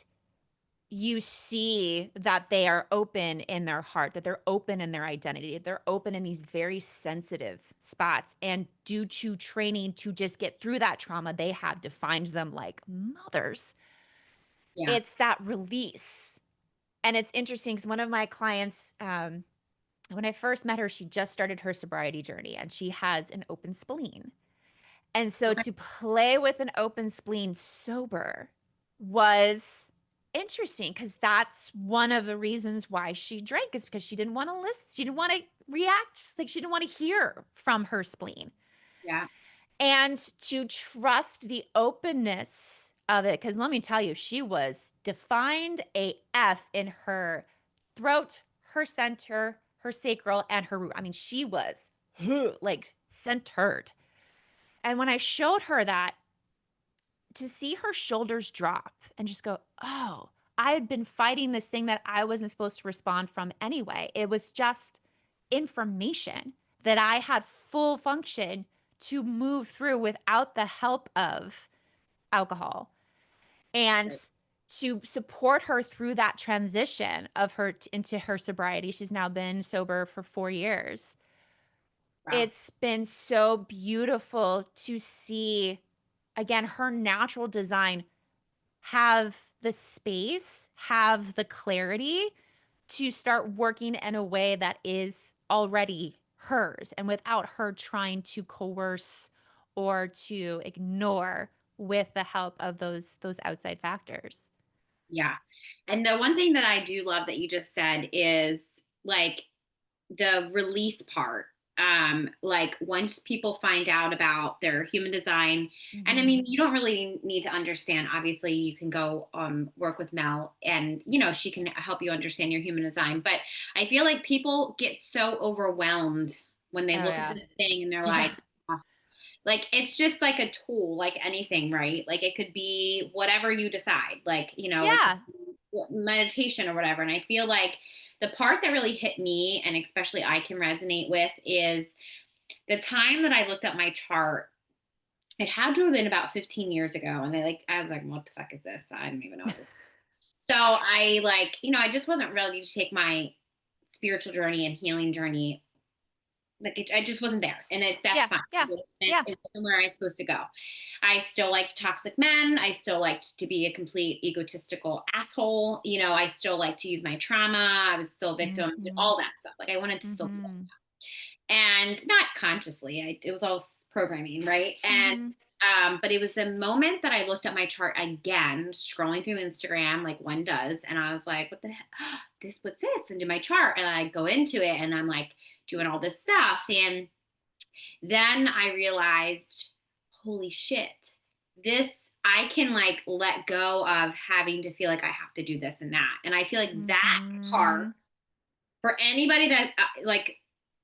Speaker 2: you see that they are open in their heart, that they're open in their identity, they're open in these very sensitive spots. And due to training to just get through that trauma, they have defined them like mothers.
Speaker 1: Yeah.
Speaker 2: It's that release. And it's interesting because one of my clients, when I first met her, she just started her sobriety journey and she has an open spleen. And so
Speaker 1: Okay.
Speaker 2: to play with an open spleen sober was interesting because that's one of the reasons why she drank is because she didn't want to listen. She didn't want to react. Like she didn't want to hear from her spleen.
Speaker 1: Yeah.
Speaker 2: And to trust the openness of it. Because let me tell you, she was defined AF in her throat, her center, her sacral, and her root. I mean, she was like centered. And when I showed her that, to see her shoulders drop and just go, oh, I had been fighting this thing that I wasn't supposed to respond from anyway. It was just information that I had full function to move through without the help of alcohol. And
Speaker 1: Right.
Speaker 2: to support her through that transition of her into her sobriety, she's now been sober for 4 years.
Speaker 1: Wow.
Speaker 2: It's been so beautiful to see, again, her natural design have the space, have the clarity to start working in a way that is already hers and without her trying to coerce or to ignore with the help of those outside factors.
Speaker 1: Yeah. And the one thing that I do love that you just said is like the release part. Like once people find out about their human design, and I
Speaker 2: Mhm.
Speaker 1: mean, you don't really need to understand. Obviously, you can go work with Mel, and she can help you understand your human design. But I feel like people get so overwhelmed when they
Speaker 2: Oh
Speaker 1: look at
Speaker 2: yeah.
Speaker 1: this thing and they're
Speaker 2: Yeah.
Speaker 1: like, like it's just like a tool, like anything, right? Like it could be whatever you decide, like it could
Speaker 2: Yeah.
Speaker 1: be meditation or whatever. And I feel like the part that really hit me, and especially I can resonate with, is the time that I looked up my chart. It had to have been about 15 years ago, and I was like, what the fuck is this? I don't even know what this is. So I I just wasn't ready to take my spiritual journey and healing journey. I just wasn't there, and that's
Speaker 2: Yeah.
Speaker 1: fine.
Speaker 2: Yeah. Yeah.
Speaker 1: It wasn't where I was supposed to go. I still liked toxic men. I still liked to be a complete egotistical asshole. I still like to use my trauma. I was still a victim,
Speaker 2: Mhm.
Speaker 1: all that stuff. Like I wanted to still be
Speaker 2: Mhm.
Speaker 1: and not consciously. It was all programming, right? And
Speaker 2: Mhm.
Speaker 1: but it was the moment that I looked at my chart again, scrolling through Instagram like one does, and I was like, "What the heck? What's this?" Into my chart, and I go into it, and I'm like doing all this stuff, and then I realized, holy shit. This I can like let go of having to feel like I have to do this and that. And I feel like that part
Speaker 2: Mhm.
Speaker 1: for anybody that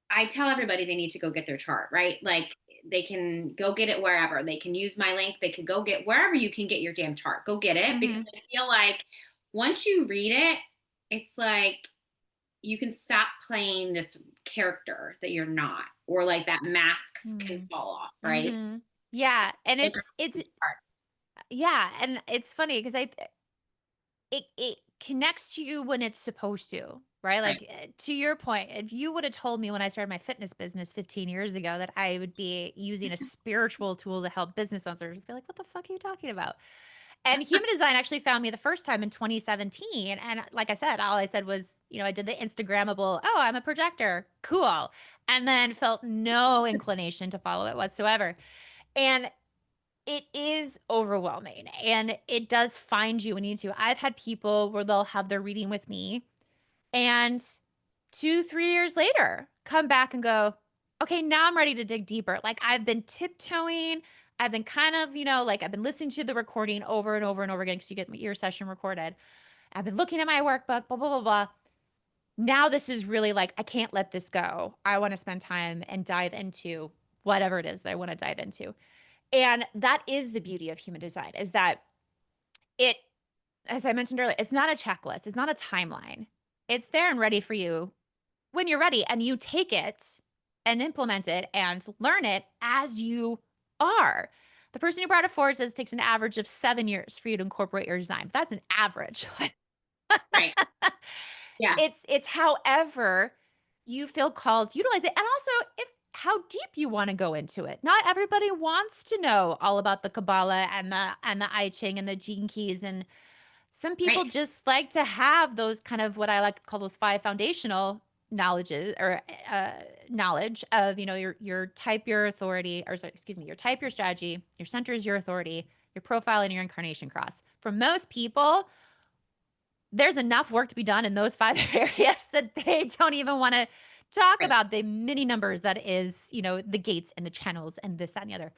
Speaker 1: I tell everybody they need to go get their chart, right? Like they can go get it wherever. They can use my link. They could go get wherever you can get your damn chart. Go get it because
Speaker 2: Mhm.
Speaker 1: I feel like once you read it, it's like you can stop playing this character that you're not, or like that mask can
Speaker 2: Mhm.
Speaker 1: fall off, right?
Speaker 2: Mhm. Yeah, and
Speaker 1: And
Speaker 2: it's
Speaker 1: that's the part.
Speaker 2: yeah, and it's funny because it connects to you when it's supposed to, right?
Speaker 1: Right.
Speaker 2: Like, to your point, if you would have told me when I started my fitness business 15 years ago that I would be using a spiritual tool to help business owners, I'd be like, "What the fuck are you talking about?" And human design actually found me the first time in 2017, and like I said, all I said was, I did the Instagrammable, "Oh, I'm a projector. Cool." And then felt no inclination to follow it whatsoever. And it is overwhelming and it does find you when you need to. I've had people where they'll have their reading with me and 2, 3 years later come back and go, "Okay, now I'm ready to dig deeper." Like I've been tiptoeing. I've been kind of, like I've been listening to the recording over and over and over again because you get your session recorded. I've been looking at my workbook, blah, blah, blah, blah. Now this is really like, I can't let this go. I want to spend time and dive into whatever it is that I want to dive into. And that is the beauty of human design, is that it, as I mentioned earlier, it's not a checklist, it's not a timeline. It's there and ready for you when you're ready, and you take it and implement it and learn it as you are. The person who brought it forward says it takes an average of 7 years for you to incorporate your design. But that's an average.
Speaker 1: Right. Yeah.
Speaker 2: It's however you feel called to utilize it, and also if how deep you wanna go into it. Not everybody wants to know all about the Kabbalah and the I Ching and the Gene Keys, and some people
Speaker 1: Right.
Speaker 2: just like to have those kind of what I like to call those 5 foundational knowledges or, knowledge of, your type, your authority, or sorry, excuse me, your type, your strategy, your center is your authority, your profile, and your incarnation cross. For most people, there's enough work to be done in those 5 areas that they don't even wanna talk
Speaker 1: Right.
Speaker 2: about the many numbers that is, the gates and the channels and this, that, and the other.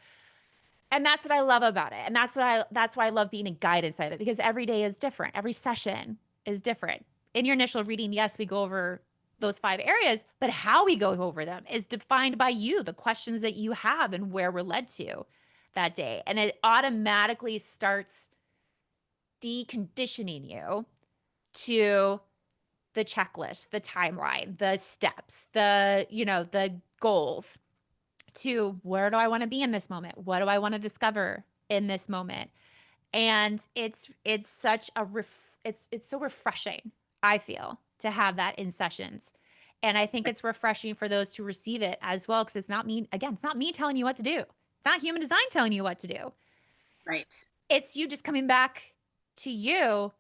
Speaker 2: And that's what I love about it, and that's why I love being a guide inside of it, because every day is different, every session is different. In your initial reading, yes, we go over those 5 areas, but how we go over them is defined by you, the questions that you have and where we're led to that day, and it automatically starts deconditioning you to the checklist, the timeline, the steps, the goals, to where do I want to be in this moment? What do I want to discover in this moment? And it's such a it's so refreshing, I feel, to have that in sessions. And I think it's refreshing for those to receive it as well, because it's not me, again, it's not me telling you what to do. It's not human design telling you what to do.
Speaker 1: Right.
Speaker 2: It's you just coming back to you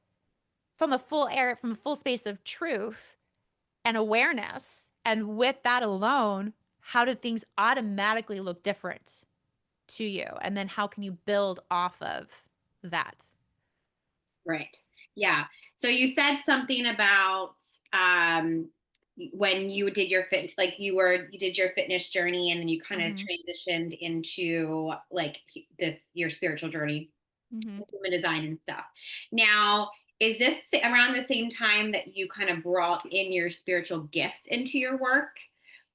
Speaker 2: from a full air, from a full space of truth and awareness. And with that alone, how do things automatically look different to you? And then how can you build off of that?
Speaker 1: Right. Yeah. So you said something about when you did your you did your fitness journey and then you kind of
Speaker 2: Mhm.
Speaker 1: transitioned into like this your spiritual journey,
Speaker 2: Mhm.
Speaker 1: human design and stuff. Now, is this around the same time that you kind of brought in your spiritual gifts into your work?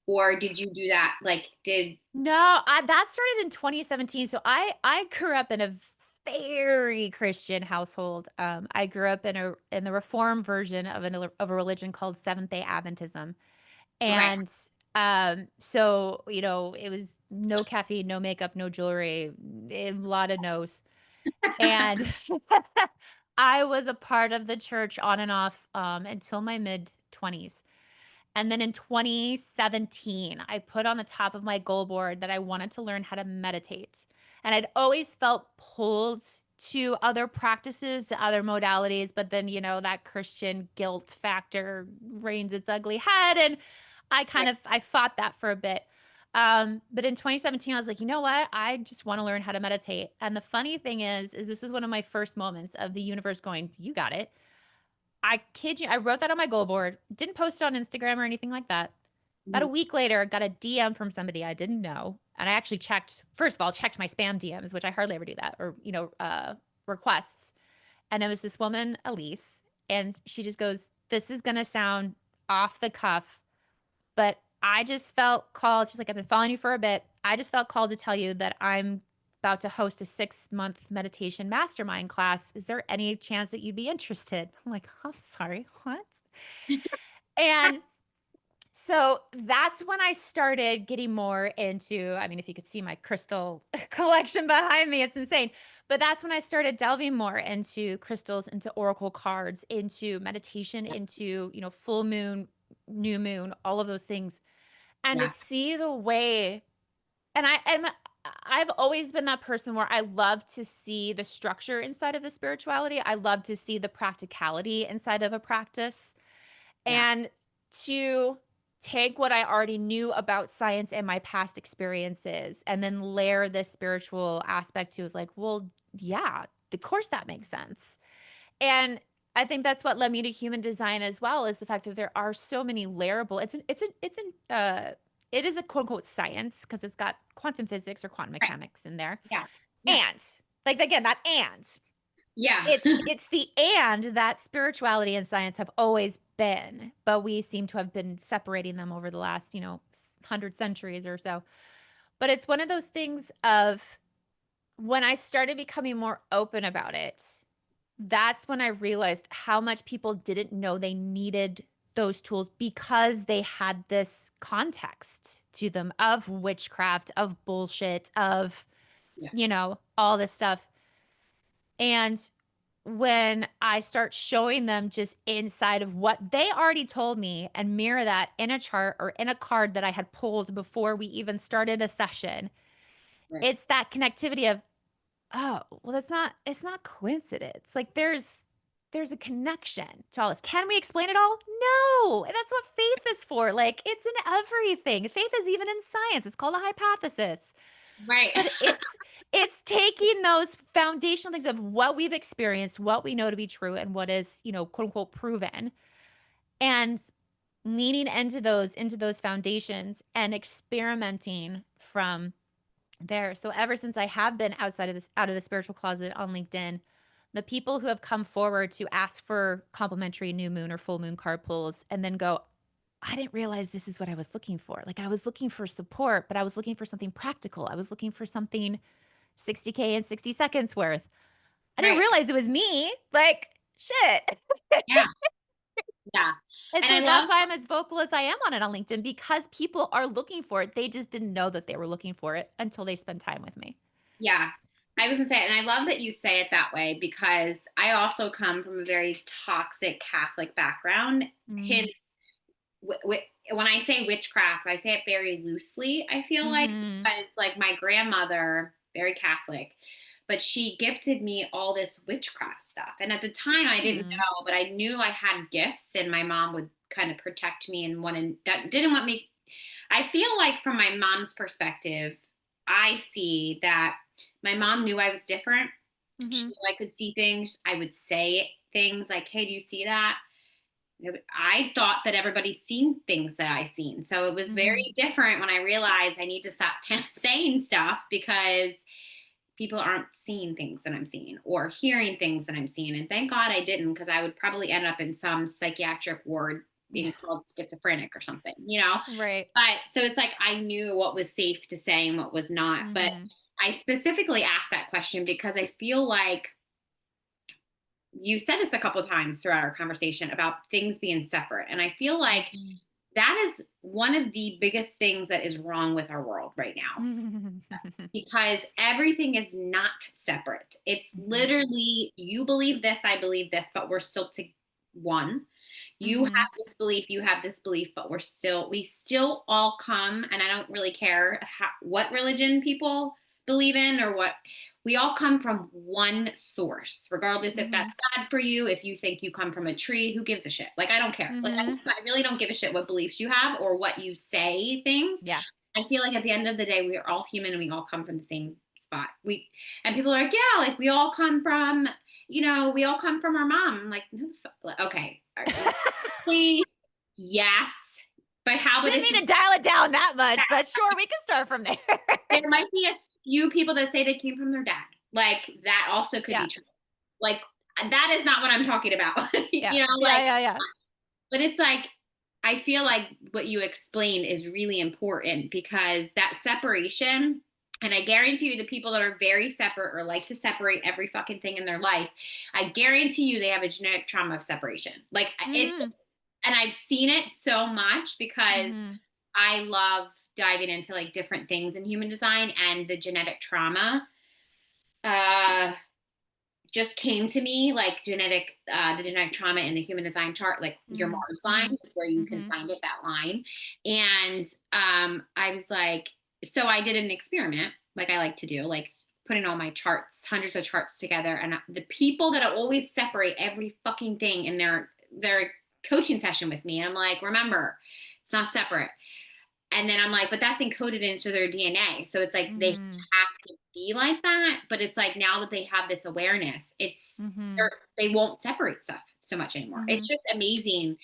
Speaker 1: Or did you do that? Like, did
Speaker 2: No, that started in 2017. So I grew up in a very Christian household. I grew up in the reform version of a religion called Seventh Day Adventism,
Speaker 1: okay,
Speaker 2: and so it was no caffeine, no makeup, no jewelry, a lot of no's. And I was a part of the church on and off, until my mid-20s. And then in 2017, I put on the top of my goal board that I wanted to learn how to meditate. And I'd always felt pulled to other practices, to other modalities, but then, that Christian guilt factor reigns its ugly head, and
Speaker 1: right,
Speaker 2: I fought that for a bit. But in 2017, I was like, you know what? I just want to learn how to meditate. And the funny thing is this was one of my first moments of the universe going, you got it. I kid you, I wrote that on my goal board, didn't post it on Instagram or anything like that. About a
Speaker 1: mhm,
Speaker 2: week later, got a DM from somebody I didn't know. And I actually checked, first of all, checked my spam DMs, which I hardly ever do that, or, requests. And it was this woman, Elise, and she just goes, this is going to sound off the cuff, but I just felt called. She's like, I've been following you for a bit. I just felt called to tell you that I'm about to host a 6-month meditation mastermind class. Is there any chance that you'd be interested? I'm like, I'm sorry, what? And so that's when I started getting more into, I mean, if you could see my crystal collection behind me, it's insane. But that's when I started delving more into crystals, into oracle cards, into meditation,
Speaker 1: yeah,
Speaker 2: into, full moon, new moon, all of those things. And to
Speaker 1: yeah,
Speaker 2: see the way, and I've always been that person where I love to see the structure inside of the spirituality. I love to see the practicality inside of a practice,
Speaker 1: yeah,
Speaker 2: and to take what I already knew about science and my past experiences and then layer this spiritual aspect to is like, well, yeah, of course that makes sense. And I think that's what led me to human design as well, is the fact that there are so many layerable. It is a quote unquote science because it's got quantum physics or quantum
Speaker 1: right,
Speaker 2: mechanics in there.
Speaker 1: yeah, yeah,
Speaker 2: And like again, that and
Speaker 1: yeah,
Speaker 2: it's the and that spirituality and science have always been, but we seem to have been separating them over the last, 100 centuries or so. But it's one of those things of when I started becoming more open about it, that's when I realized how much people didn't know they needed those tools because they had this context to them of witchcraft, of bullshit, of,
Speaker 1: Yeah.
Speaker 2: all this stuff. And when I start showing them just inside of what they already told me and mirror that in a chart or in a card that I had pulled before we even started a session,
Speaker 1: Right.
Speaker 2: it's that connectivity of, oh, well, it's not coincidence. Like there's a connection to all this. Can we explain it all? No. And that's what faith is for. Like it's in everything. Faith is even in science. It's called a hypothesis.
Speaker 1: Right.
Speaker 2: But it's taking those foundational things of what we've experienced, what we know to be true, and what is, quote unquote proven, and leaning into those foundations and experimenting from there. So ever since I have been out of the spiritual closet on LinkedIn, the people who have come forward to ask for complimentary new moon or full moon card pulls and then go, I didn't realize this is what I was looking for. Like I was looking for support, but I was looking for something practical. I was looking for something 60K in 60 seconds worth. I didn't
Speaker 1: Right.
Speaker 2: realize it was me. Like, shit.
Speaker 1: Yeah. Yeah.
Speaker 2: And
Speaker 1: And I
Speaker 2: so that's
Speaker 1: love,
Speaker 2: why I'm as vocal as I am on it on LinkedIn because people are looking for it. They just didn't know that they were looking for it until they spend time with me.
Speaker 1: yeah, I was gonna say, and I love that you say it that way because I also come from a very toxic Catholic background.
Speaker 2: Mm.
Speaker 1: Hence, when I say witchcraft, I say it very loosely, I feel like,
Speaker 2: Mhm.
Speaker 1: because like my grandmother, very Catholic, but she gifted me all this witchcraft stuff. And at the time I didn't
Speaker 2: Mm.
Speaker 1: know, but I knew I had gifts and my mom would kind of protect me and didn't want me. I feel like from my mom's perspective, I see that my mom knew I was different. She
Speaker 2: Mhm.
Speaker 1: knew I could see things. I would say things like, "Hey, do you see that?" I thought that everybody's seen things that I seen. So it was
Speaker 2: Mhm.
Speaker 1: very different when I realized I need to stop saying stuff because people aren't seeing things that I'm seeing or hearing things that I'm seeing. And thank God I didn't, because I would probably end up in some psychiatric ward
Speaker 2: Yeah.
Speaker 1: being called schizophrenic or something.
Speaker 2: Right.
Speaker 1: But so it's like I knew what was safe to say and what was not. But
Speaker 2: Mhm.
Speaker 1: I specifically asked that question because I feel like you said this a couple of times throughout our conversation about things being separate. And I feel like
Speaker 2: Mhm.
Speaker 1: that is one of the biggest things that is wrong with our world right now, because everything is not separate. It's
Speaker 2: Mhm.
Speaker 1: literally, you believe this, I believe this, but we're still to one. You have
Speaker 2: Mhm.
Speaker 1: this belief, you have this belief, but we still all come, and I don't really care what religion people believe in or what, we all come from one source, regardless if that's
Speaker 2: Mhm.
Speaker 1: God for you, if you think you come from a tree, who gives a shit? Like, I don't care. Like,
Speaker 2: Mhm.
Speaker 1: I really don't give a shit what beliefs you have or what you say things.
Speaker 2: Yeah.
Speaker 1: I feel like at the end of the day, we are all human and we all come from the same spot. And people are like, yeah, like we all come from our mom. I'm like, no, okay, please, yes, but how about
Speaker 2: Didn't
Speaker 1: if
Speaker 2: need to dial it down that much, but sure, we can start from there.
Speaker 1: there might be a few people that say they came from their dad? Like that also could
Speaker 2: Yeah.
Speaker 1: be true. Like that is not what I'm talking about.
Speaker 2: Yeah. Yeah,
Speaker 1: Like,
Speaker 2: yeah, yeah.
Speaker 1: but it's like, I feel like what you explained is really important because that separation, and I guarantee you the people that are very separate or like to separate every fucking thing in their life, I guarantee you they have a genetic trauma of separation. Like it's
Speaker 2: Mhm.
Speaker 1: just, and I've seen it so much because
Speaker 2: Mhm.
Speaker 1: I love diving into like different things in human design, and the genetic trauma uh just came to me, like the genetic trauma in the human design chart, like your
Speaker 2: Mhm.
Speaker 1: Mars line
Speaker 2: Mhm.
Speaker 1: is where you can
Speaker 2: Mhm.
Speaker 1: find it, that line. And I was like, so I did an experiment, like I like to do, like putting all my charts, hundreds of charts together. And the people that always separate every fucking thing in their coaching session with me, and I'm like, remember, it's not separate. And then I'm like, but that's encoded into their DNA. So it's like they
Speaker 2: Mhm.
Speaker 1: have to be like that. But it's like now that they have this awareness,
Speaker 2: Mhm.
Speaker 1: they won't separate stuff so much anymore. It's
Speaker 2: Mhm.
Speaker 1: just amazing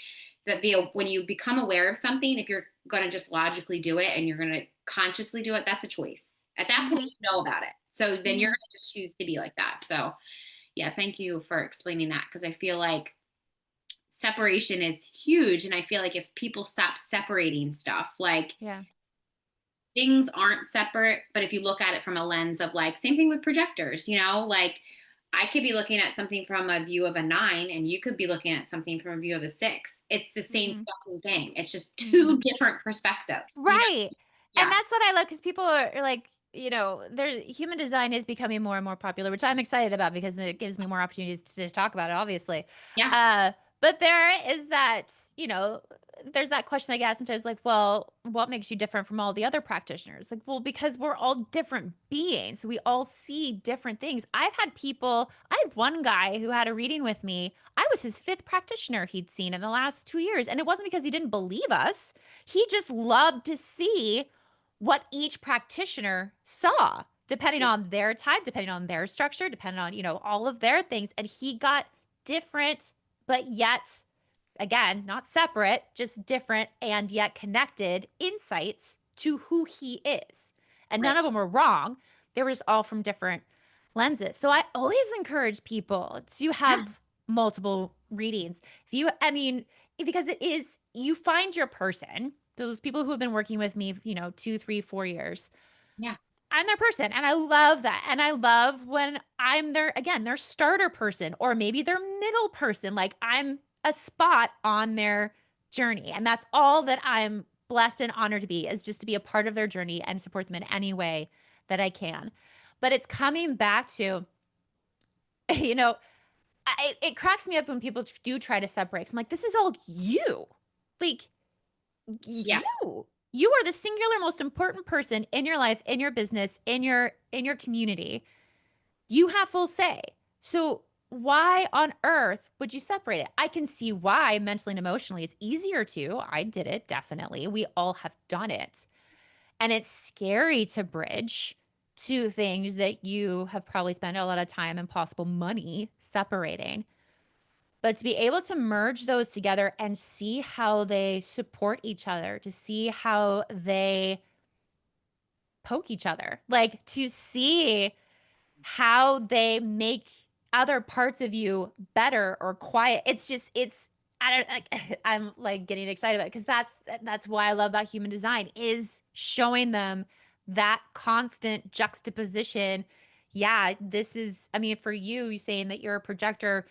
Speaker 1: that when you become aware of something, if you're going to just logically do it and you're going to consciously do it, that's a choice. At that point,
Speaker 2: Mhm.
Speaker 1: you know about it. So then you're
Speaker 2: Mhm.
Speaker 1: going to just choose to be like that. So yeah, thank you for explaining that, because I feel like separation is huge. And I feel like if people stop separating stuff, like
Speaker 2: Yeah.
Speaker 1: things aren't separate, but if you look at it from a lens of like, same thing with projectors, like I could be looking at something from a view of a 9 and you could be looking at something from a view of a 6. It's the same
Speaker 2: Mhm.
Speaker 1: fucking thing. It's just two
Speaker 2: Mhm.
Speaker 1: different perspectives,
Speaker 2: Right. And
Speaker 1: Yeah.
Speaker 2: that's what I love because people are like, there human design is becoming more and more popular, which I'm excited about because then it gives me more opportunities to talk about it, obviously.
Speaker 1: Yeah.
Speaker 2: Uh, but there is that, there's that question I get sometimes like, well, what makes you different from all the other practitioners? Like, well, because we're all different beings. We all see different things. I had one guy who had a reading with me. I was his fifth practitioner he'd seen in the last 2 years. And it wasn't because he didn't believe us. He just loved to see what each practitioner saw, depending
Speaker 1: Yeah.
Speaker 2: on their type, depending on their structure, depending on, all of their things. And he got different, but yet, again, not separate, just different and yet connected insights to who he is. And none of
Speaker 1: Right.
Speaker 2: them were wrong. They were just all from different lenses. So I always encourage people to
Speaker 1: Yeah.
Speaker 2: have multiple readings. Because you find your person, those people who have been working with me, 2, 3, 4 years.
Speaker 1: Yeah.
Speaker 2: I'm their person. And I love that. And I love when I'm their starter person or maybe their middle person. Like I'm a spot on their journey. And that's all that I'm blessed and honored to be is just to be a part of their journey and support them in any way that I can. But it's coming back to, you know, it cracks me up when people do try to separate. 'Cause I'm like, this is all you. Like,
Speaker 1: Yeah.
Speaker 2: you are the singular most important person in your life, in your business, in your community. You have full say. So why on earth would you separate it? I can see why mentally and emotionally it's easier to. I did it, definitely. We all have done it. And it's scary to bridge two things that you have probably spent a lot of time and possible money separating. But to be able to merge those together and see how they support each other, to see how they poke each other, like to see how they make other parts of you better or quiet. I don't like I'm like getting excited about it because that's why I love about human design is showing them that constant juxtaposition. Yeah, for you saying that you're a projector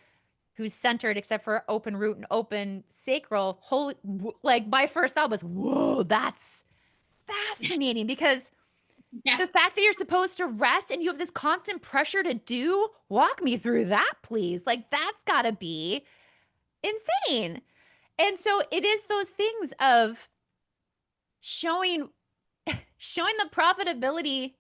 Speaker 2: who's centered except for open root and open sacral. Like my first thought was, whoa, that's fascinating because
Speaker 1: Yeah.
Speaker 2: the fact that you're supposed to rest and you have this constant pressure to do, walk me through that, please. Like, that's gotta be insane. And so it is those things of showing showing the profitability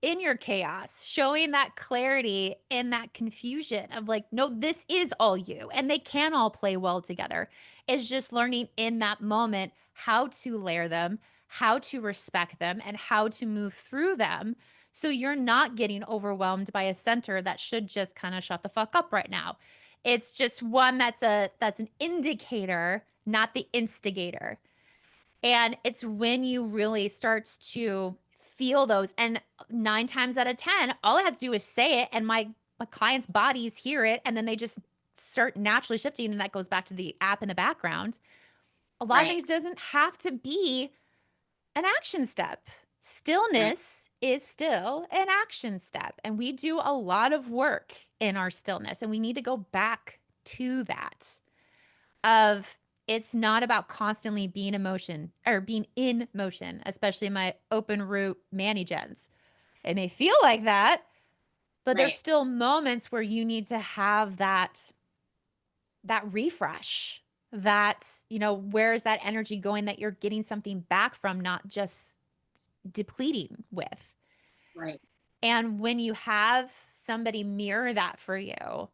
Speaker 2: in your chaos, showing that clarity in that confusion of like, no, this is all you, and they can all play well together. Is just learning in that moment how to layer them, how to respect them, and how to move through them. So you're not getting overwhelmed by a center that should just kind of shut the fuck up right now. It's just one that's an indicator, not the instigator. And it's when you really starts to feel those. And 9 times out of 10, all I have to do is say it, and my clients' bodies hear it, and then they just start naturally shifting. And that goes back to the app in the background. A lot of
Speaker 1: Right.
Speaker 2: things doesn't have to be an action step.
Speaker 1: Right.
Speaker 2: Stillness is still an action step. And we do a lot of work in our stillness, and we need to go back to that of it's not about constantly being emotion or being in motion, especially my open root Manny gens. It may feel like that, but there's
Speaker 1: Right.
Speaker 2: still moments where you need to have that refresh. Where's that energy going that you're getting something back from, not just depleting with.
Speaker 1: Right.
Speaker 2: And when you have somebody mirror that for you,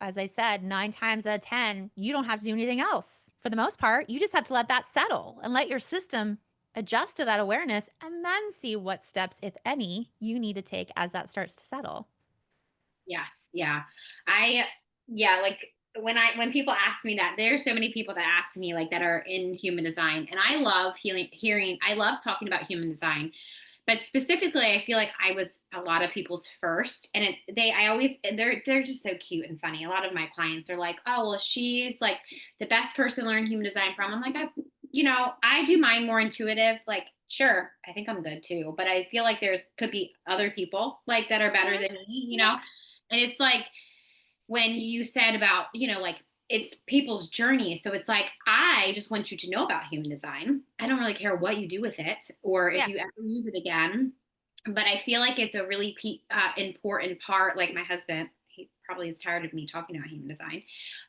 Speaker 2: as I said, 9 times out of 10, you don't have to do anything else. For the most part, you just have to let that settle and let your system adjust to that awareness and then see what steps, if any, you need to take as that starts to settle.
Speaker 1: Yes. Yeah. I yeah, like when people ask me that, there's so many people that ask me like that are in human design. And I love hearing, I love talking about human design. But specifically, I feel like I was a lot of people's first. And I always, they're just so cute and funny. A lot of my clients are like, oh, well, she's like the best person to learn human design from. I'm like, I do mine more intuitive. Like Sure, I think I'm good too, but I feel like there's could be other people like that are better
Speaker 2: Mhm.
Speaker 1: than me,
Speaker 2: Yeah.
Speaker 1: And it's like when you said about, like it's people's journey. So it's like I just want you to know about human design. I don't really care what you do with it or if
Speaker 2: Yeah.
Speaker 1: you ever use it again. But I feel like it's a really important part. Like my husband, he probably is tired of me talking about human design.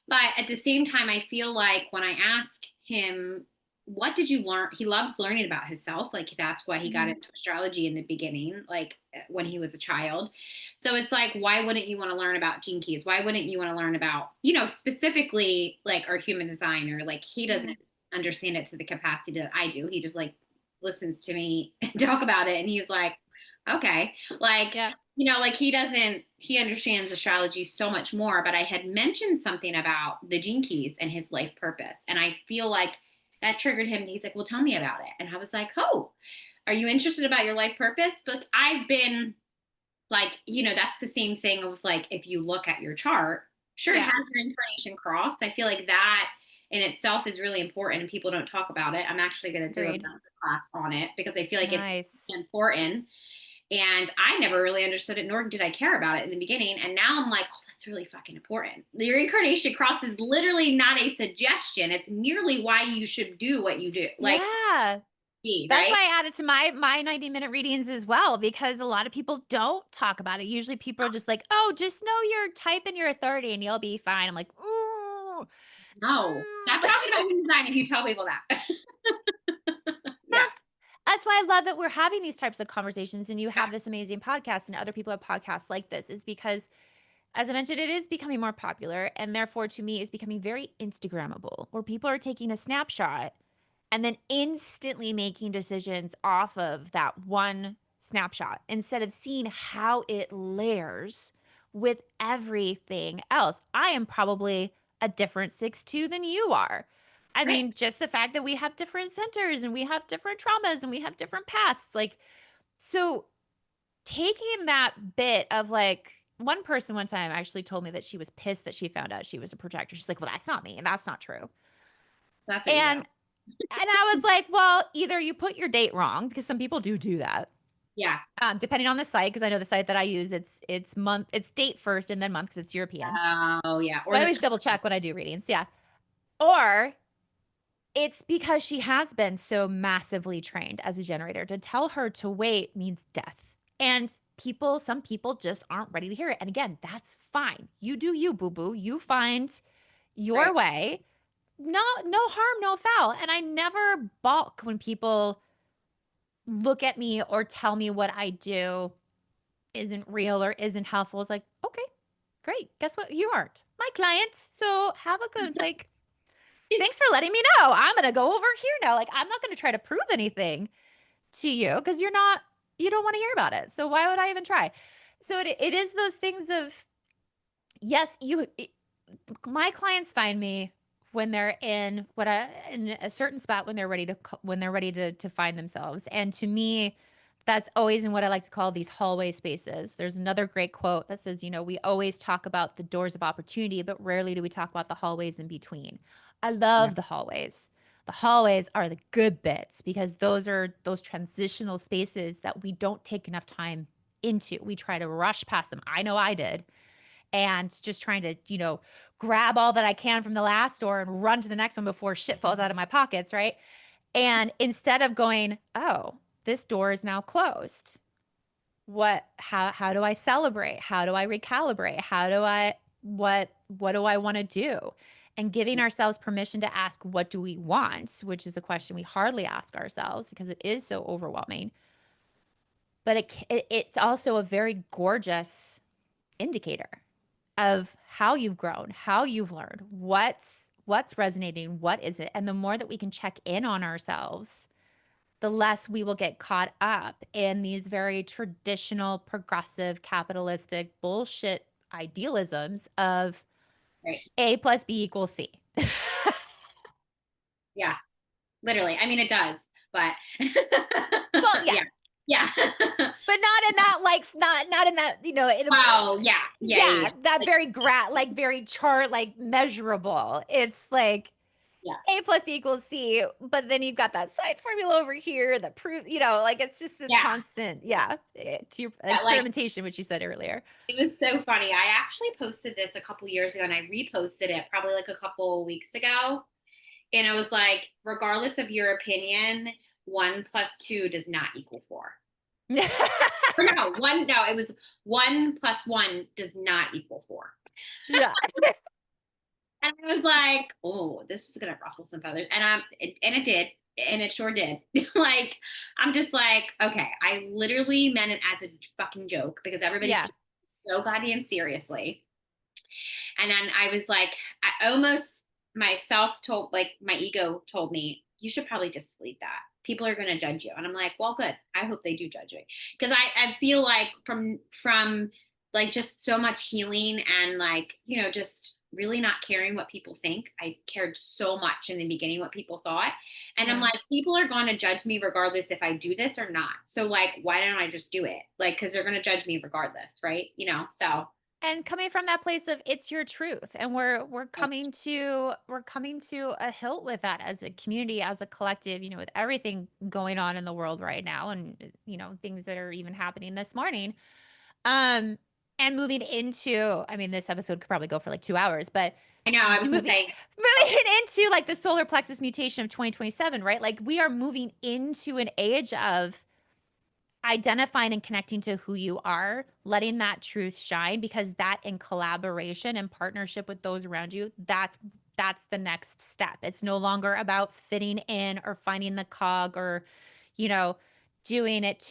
Speaker 1: But at the same time, I feel like when I ask him, what did you learn? He loves learning about himself. Like that's why he got
Speaker 2: Mhm.
Speaker 1: into astrology in the beginning, like when he was a child. So it's like, why wouldn't you want to learn about gene keys? Why wouldn't you want to learn about, specifically like our human design, or like he doesn't
Speaker 2: Mhm.
Speaker 1: understand it to the capacity that I do. He just like listens to me talk about it and he's like, okay, like,
Speaker 2: Yeah.
Speaker 1: like he understands astrology so much more. But I had mentioned something about the gene keys and his life purpose. And I feel like that triggered him. He's like, well, tell me about it. And I was like, oh, are you interested about your life purpose? But I've been like, that's the same thing of like, if you look at your chart, sure, it
Speaker 2: Yeah.
Speaker 1: has your incarnation cross. I feel like that in itself is really important and people don't talk about it. I'm actually going to do a
Speaker 2: Agreed.
Speaker 1: master class on it because I feel like it's
Speaker 2: Nice.
Speaker 1: important. And I never really understood it, nor did I care about it in the beginning. And now I'm like, oh, that's really fucking important. The reincarnation cross is literally not a suggestion. It's merely why you should do what you do. Like,
Speaker 2: Yeah.
Speaker 1: be,
Speaker 2: That's
Speaker 1: right?
Speaker 2: why I added to my 90-minute readings as well, because a lot of people don't talk about it. Usually people are just like, "Oh, just know your type and your authority and you'll be fine." I'm like, "Ooh."
Speaker 1: No. Stop
Speaker 2: Mm.
Speaker 1: talking about human design if you tell people that. Yeah.
Speaker 2: That's why I love that we're having these types of conversations and you
Speaker 1: Yeah.
Speaker 2: have this amazing podcast and other people have podcasts like this, is because, as I mentioned, it is becoming more popular and therefore to me is becoming very Instagrammable, where people are taking a snapshot and then instantly making decisions off of that one snapshot instead of seeing how it layers with everything else. I am probably a different 6'2" than you are. I
Speaker 1: Right.
Speaker 2: mean, just the fact that we have different centers and we have different traumas and we have different pasts. Like, so taking that bit of like, one person one time actually told me that she was pissed that she found out she was a projector. She's like, well, that's not me. And that's not true.
Speaker 1: That's what you do.
Speaker 2: And I was like, "Well, either you put your date wrong," because some people do that,
Speaker 1: Yeah.
Speaker 2: depending on the site, because I know the site that I use, it's date first and then month, because it's European.
Speaker 1: Oh, yeah.
Speaker 2: So
Speaker 1: Or
Speaker 2: I
Speaker 1: the
Speaker 2: always double check when I do readings, yeah. Or it's because she has been so massively trained as a generator. To tell her to wait means death. And some people just aren't ready to hear it. And again, that's fine. You do you, boo-boo. You find your
Speaker 1: right.
Speaker 2: way. No harm, no foul. And I never balk when people look at me or tell me what I do isn't real or isn't helpful. It's like, okay, great. Guess what? You aren't my clients. So have a good, like, thanks for letting me know. I'm going to go over here now. Like, I'm not going to try to prove anything to you because you don't want to hear about it. So why would I even try? So it is those things of, yes, my clients find me when they're in a certain spot when they're ready to find themselves. And to me, that's always in what I like to call these hallway spaces. There's another great quote that says, we always talk about the doors of opportunity, but rarely do we talk about the hallways in between. I
Speaker 1: Yeah.
Speaker 2: love the hallways. The hallways are the good bits because those are those transitional spaces that we don't take enough time into. We try to rush past them. I know I did, and just trying to, grab all that I can from the last door and run to the next one before shit falls out of my pockets, right? And instead of going, "Oh, this door is now closed. How do I celebrate? How do I recalibrate? What do I want to do?" And giving ourselves permission to ask, what do we want, which is a question we hardly ask ourselves because it is so overwhelming. But it's also a very gorgeous indicator of how you've grown, how you've learned, what's resonating, what is it? And the more that we can check in on ourselves, the less we will get caught up in these very traditional, progressive, capitalistic bullshit idealisms of
Speaker 1: Right.
Speaker 2: A plus B equals C.
Speaker 1: Yeah. Literally. I mean, it does, but
Speaker 2: Well, yeah,
Speaker 1: yeah. Yeah.
Speaker 2: but not in that, like, not in that,
Speaker 1: Wow. Yeah. Yeah. Yeah.
Speaker 2: yeah,
Speaker 1: Yeah.
Speaker 2: that
Speaker 1: Like,
Speaker 2: very like very chart, like measurable. It's like,
Speaker 1: Yeah.
Speaker 2: A plus B equals C, but then you've got that side formula over here that prove, like it's just this
Speaker 1: Yeah.
Speaker 2: constant, to your
Speaker 1: That like
Speaker 2: experimentation, which you said earlier.
Speaker 1: it was so funny. I actually posted this a couple years ago and I reposted it probably like a couple weeks ago. And I was like, regardless of your opinion, 1 plus 2 does not equal 4. Or no, no, it was 1 plus 1 does not equal 4.
Speaker 2: Yeah.
Speaker 1: And I was like, oh, this is gonna ruffle some feathers. And it did, and it sure did. Like, I'm just like, okay, I literally meant it as a fucking joke because everybody
Speaker 2: Yeah.
Speaker 1: took it so goddamn seriously. And then I was like, I almost myself told, like, my ego told me, you should probably just delete that. People are going to judge you. And I'm like, well, good. I hope they do judge me. Cause I feel like from like just so much healing and like, just really not caring what people think. I cared so much in the beginning what people thought. And I'm
Speaker 2: Yeah.
Speaker 1: like, people are going to judge me regardless if I do this or not. So like, why don't I just do it? Like, cause they're going to judge me regardless. Right. So
Speaker 2: And coming from that place of it's your truth, and we're
Speaker 1: right.
Speaker 2: coming to a hilt with that as a community, as a collective, with everything going on in the world right now, and things that are even happening this morning. Um, and moving into, I mean, this episode could probably go for like 2 hours, but
Speaker 1: I know. I was going to
Speaker 2: moving
Speaker 1: say, oh,
Speaker 2: moving into like the solar plexus mutation of 2027, right? Like we are moving into an age of identifying and connecting to who you are, letting that truth shine, because that in collaboration and partnership with those around you, that's the next step. It's no longer about fitting in or finding the cog or, you know, doing it.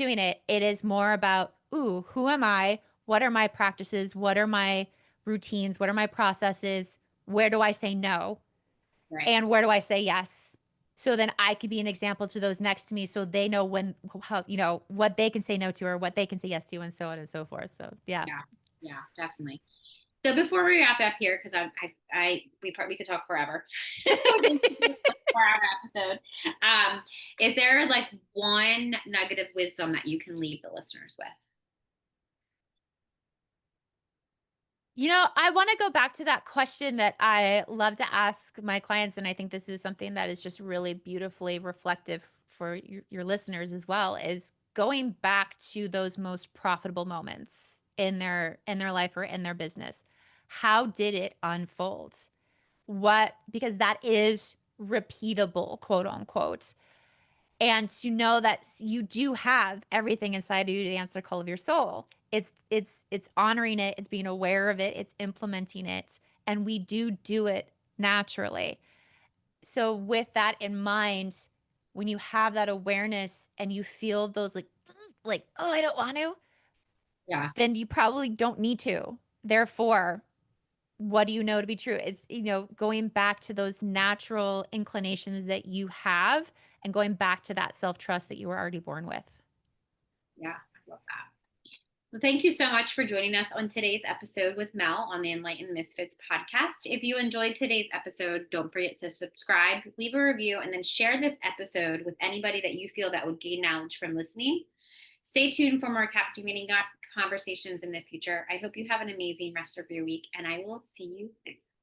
Speaker 2: It is more about, ooh, who am I? What are my practices? What are my routines? What are my processes? Where do I say no?
Speaker 1: right.
Speaker 2: And where do I say yes? So then I could be an example to those next to me so they know what they can say no to or what they can say yes to and so on and so forth. So yeah.
Speaker 1: Yeah. Yeah, definitely. So before we wrap up here, because we could talk forever. We could do a 4-hour episode. Is there like one nugget of wisdom that you can leave the listeners with?
Speaker 2: I want to go back to that question that I love to ask my clients. And I think this is something that is just really beautifully reflective for your listeners as well, is going back to those most profitable moments in their life or in their business. How did it unfold? Because that is repeatable, quote unquote. And to know that you do have everything inside of you to answer the call of your soul. It's honoring it, it's being aware of it, it's implementing it, and we do it naturally. So with that in mind, when you have that awareness and you feel those like, oh, I don't want to,
Speaker 1: Yeah.
Speaker 2: then you probably don't need to. Therefore, what do you know to be true? It's, going back to those natural inclinations that you have and going back to that self-trust that you were already born with.
Speaker 1: Yeah. I love that. Well, thank you so much for joining us on today's episode with Mel on the Enlightened Misfits podcast. If you enjoyed today's episode, don't forget to subscribe, leave a review, and then share this episode with anybody that you feel that would gain knowledge from listening. Stay tuned for more captivating conversations in the future. I hope you have an amazing rest of your week, and I will see you next time.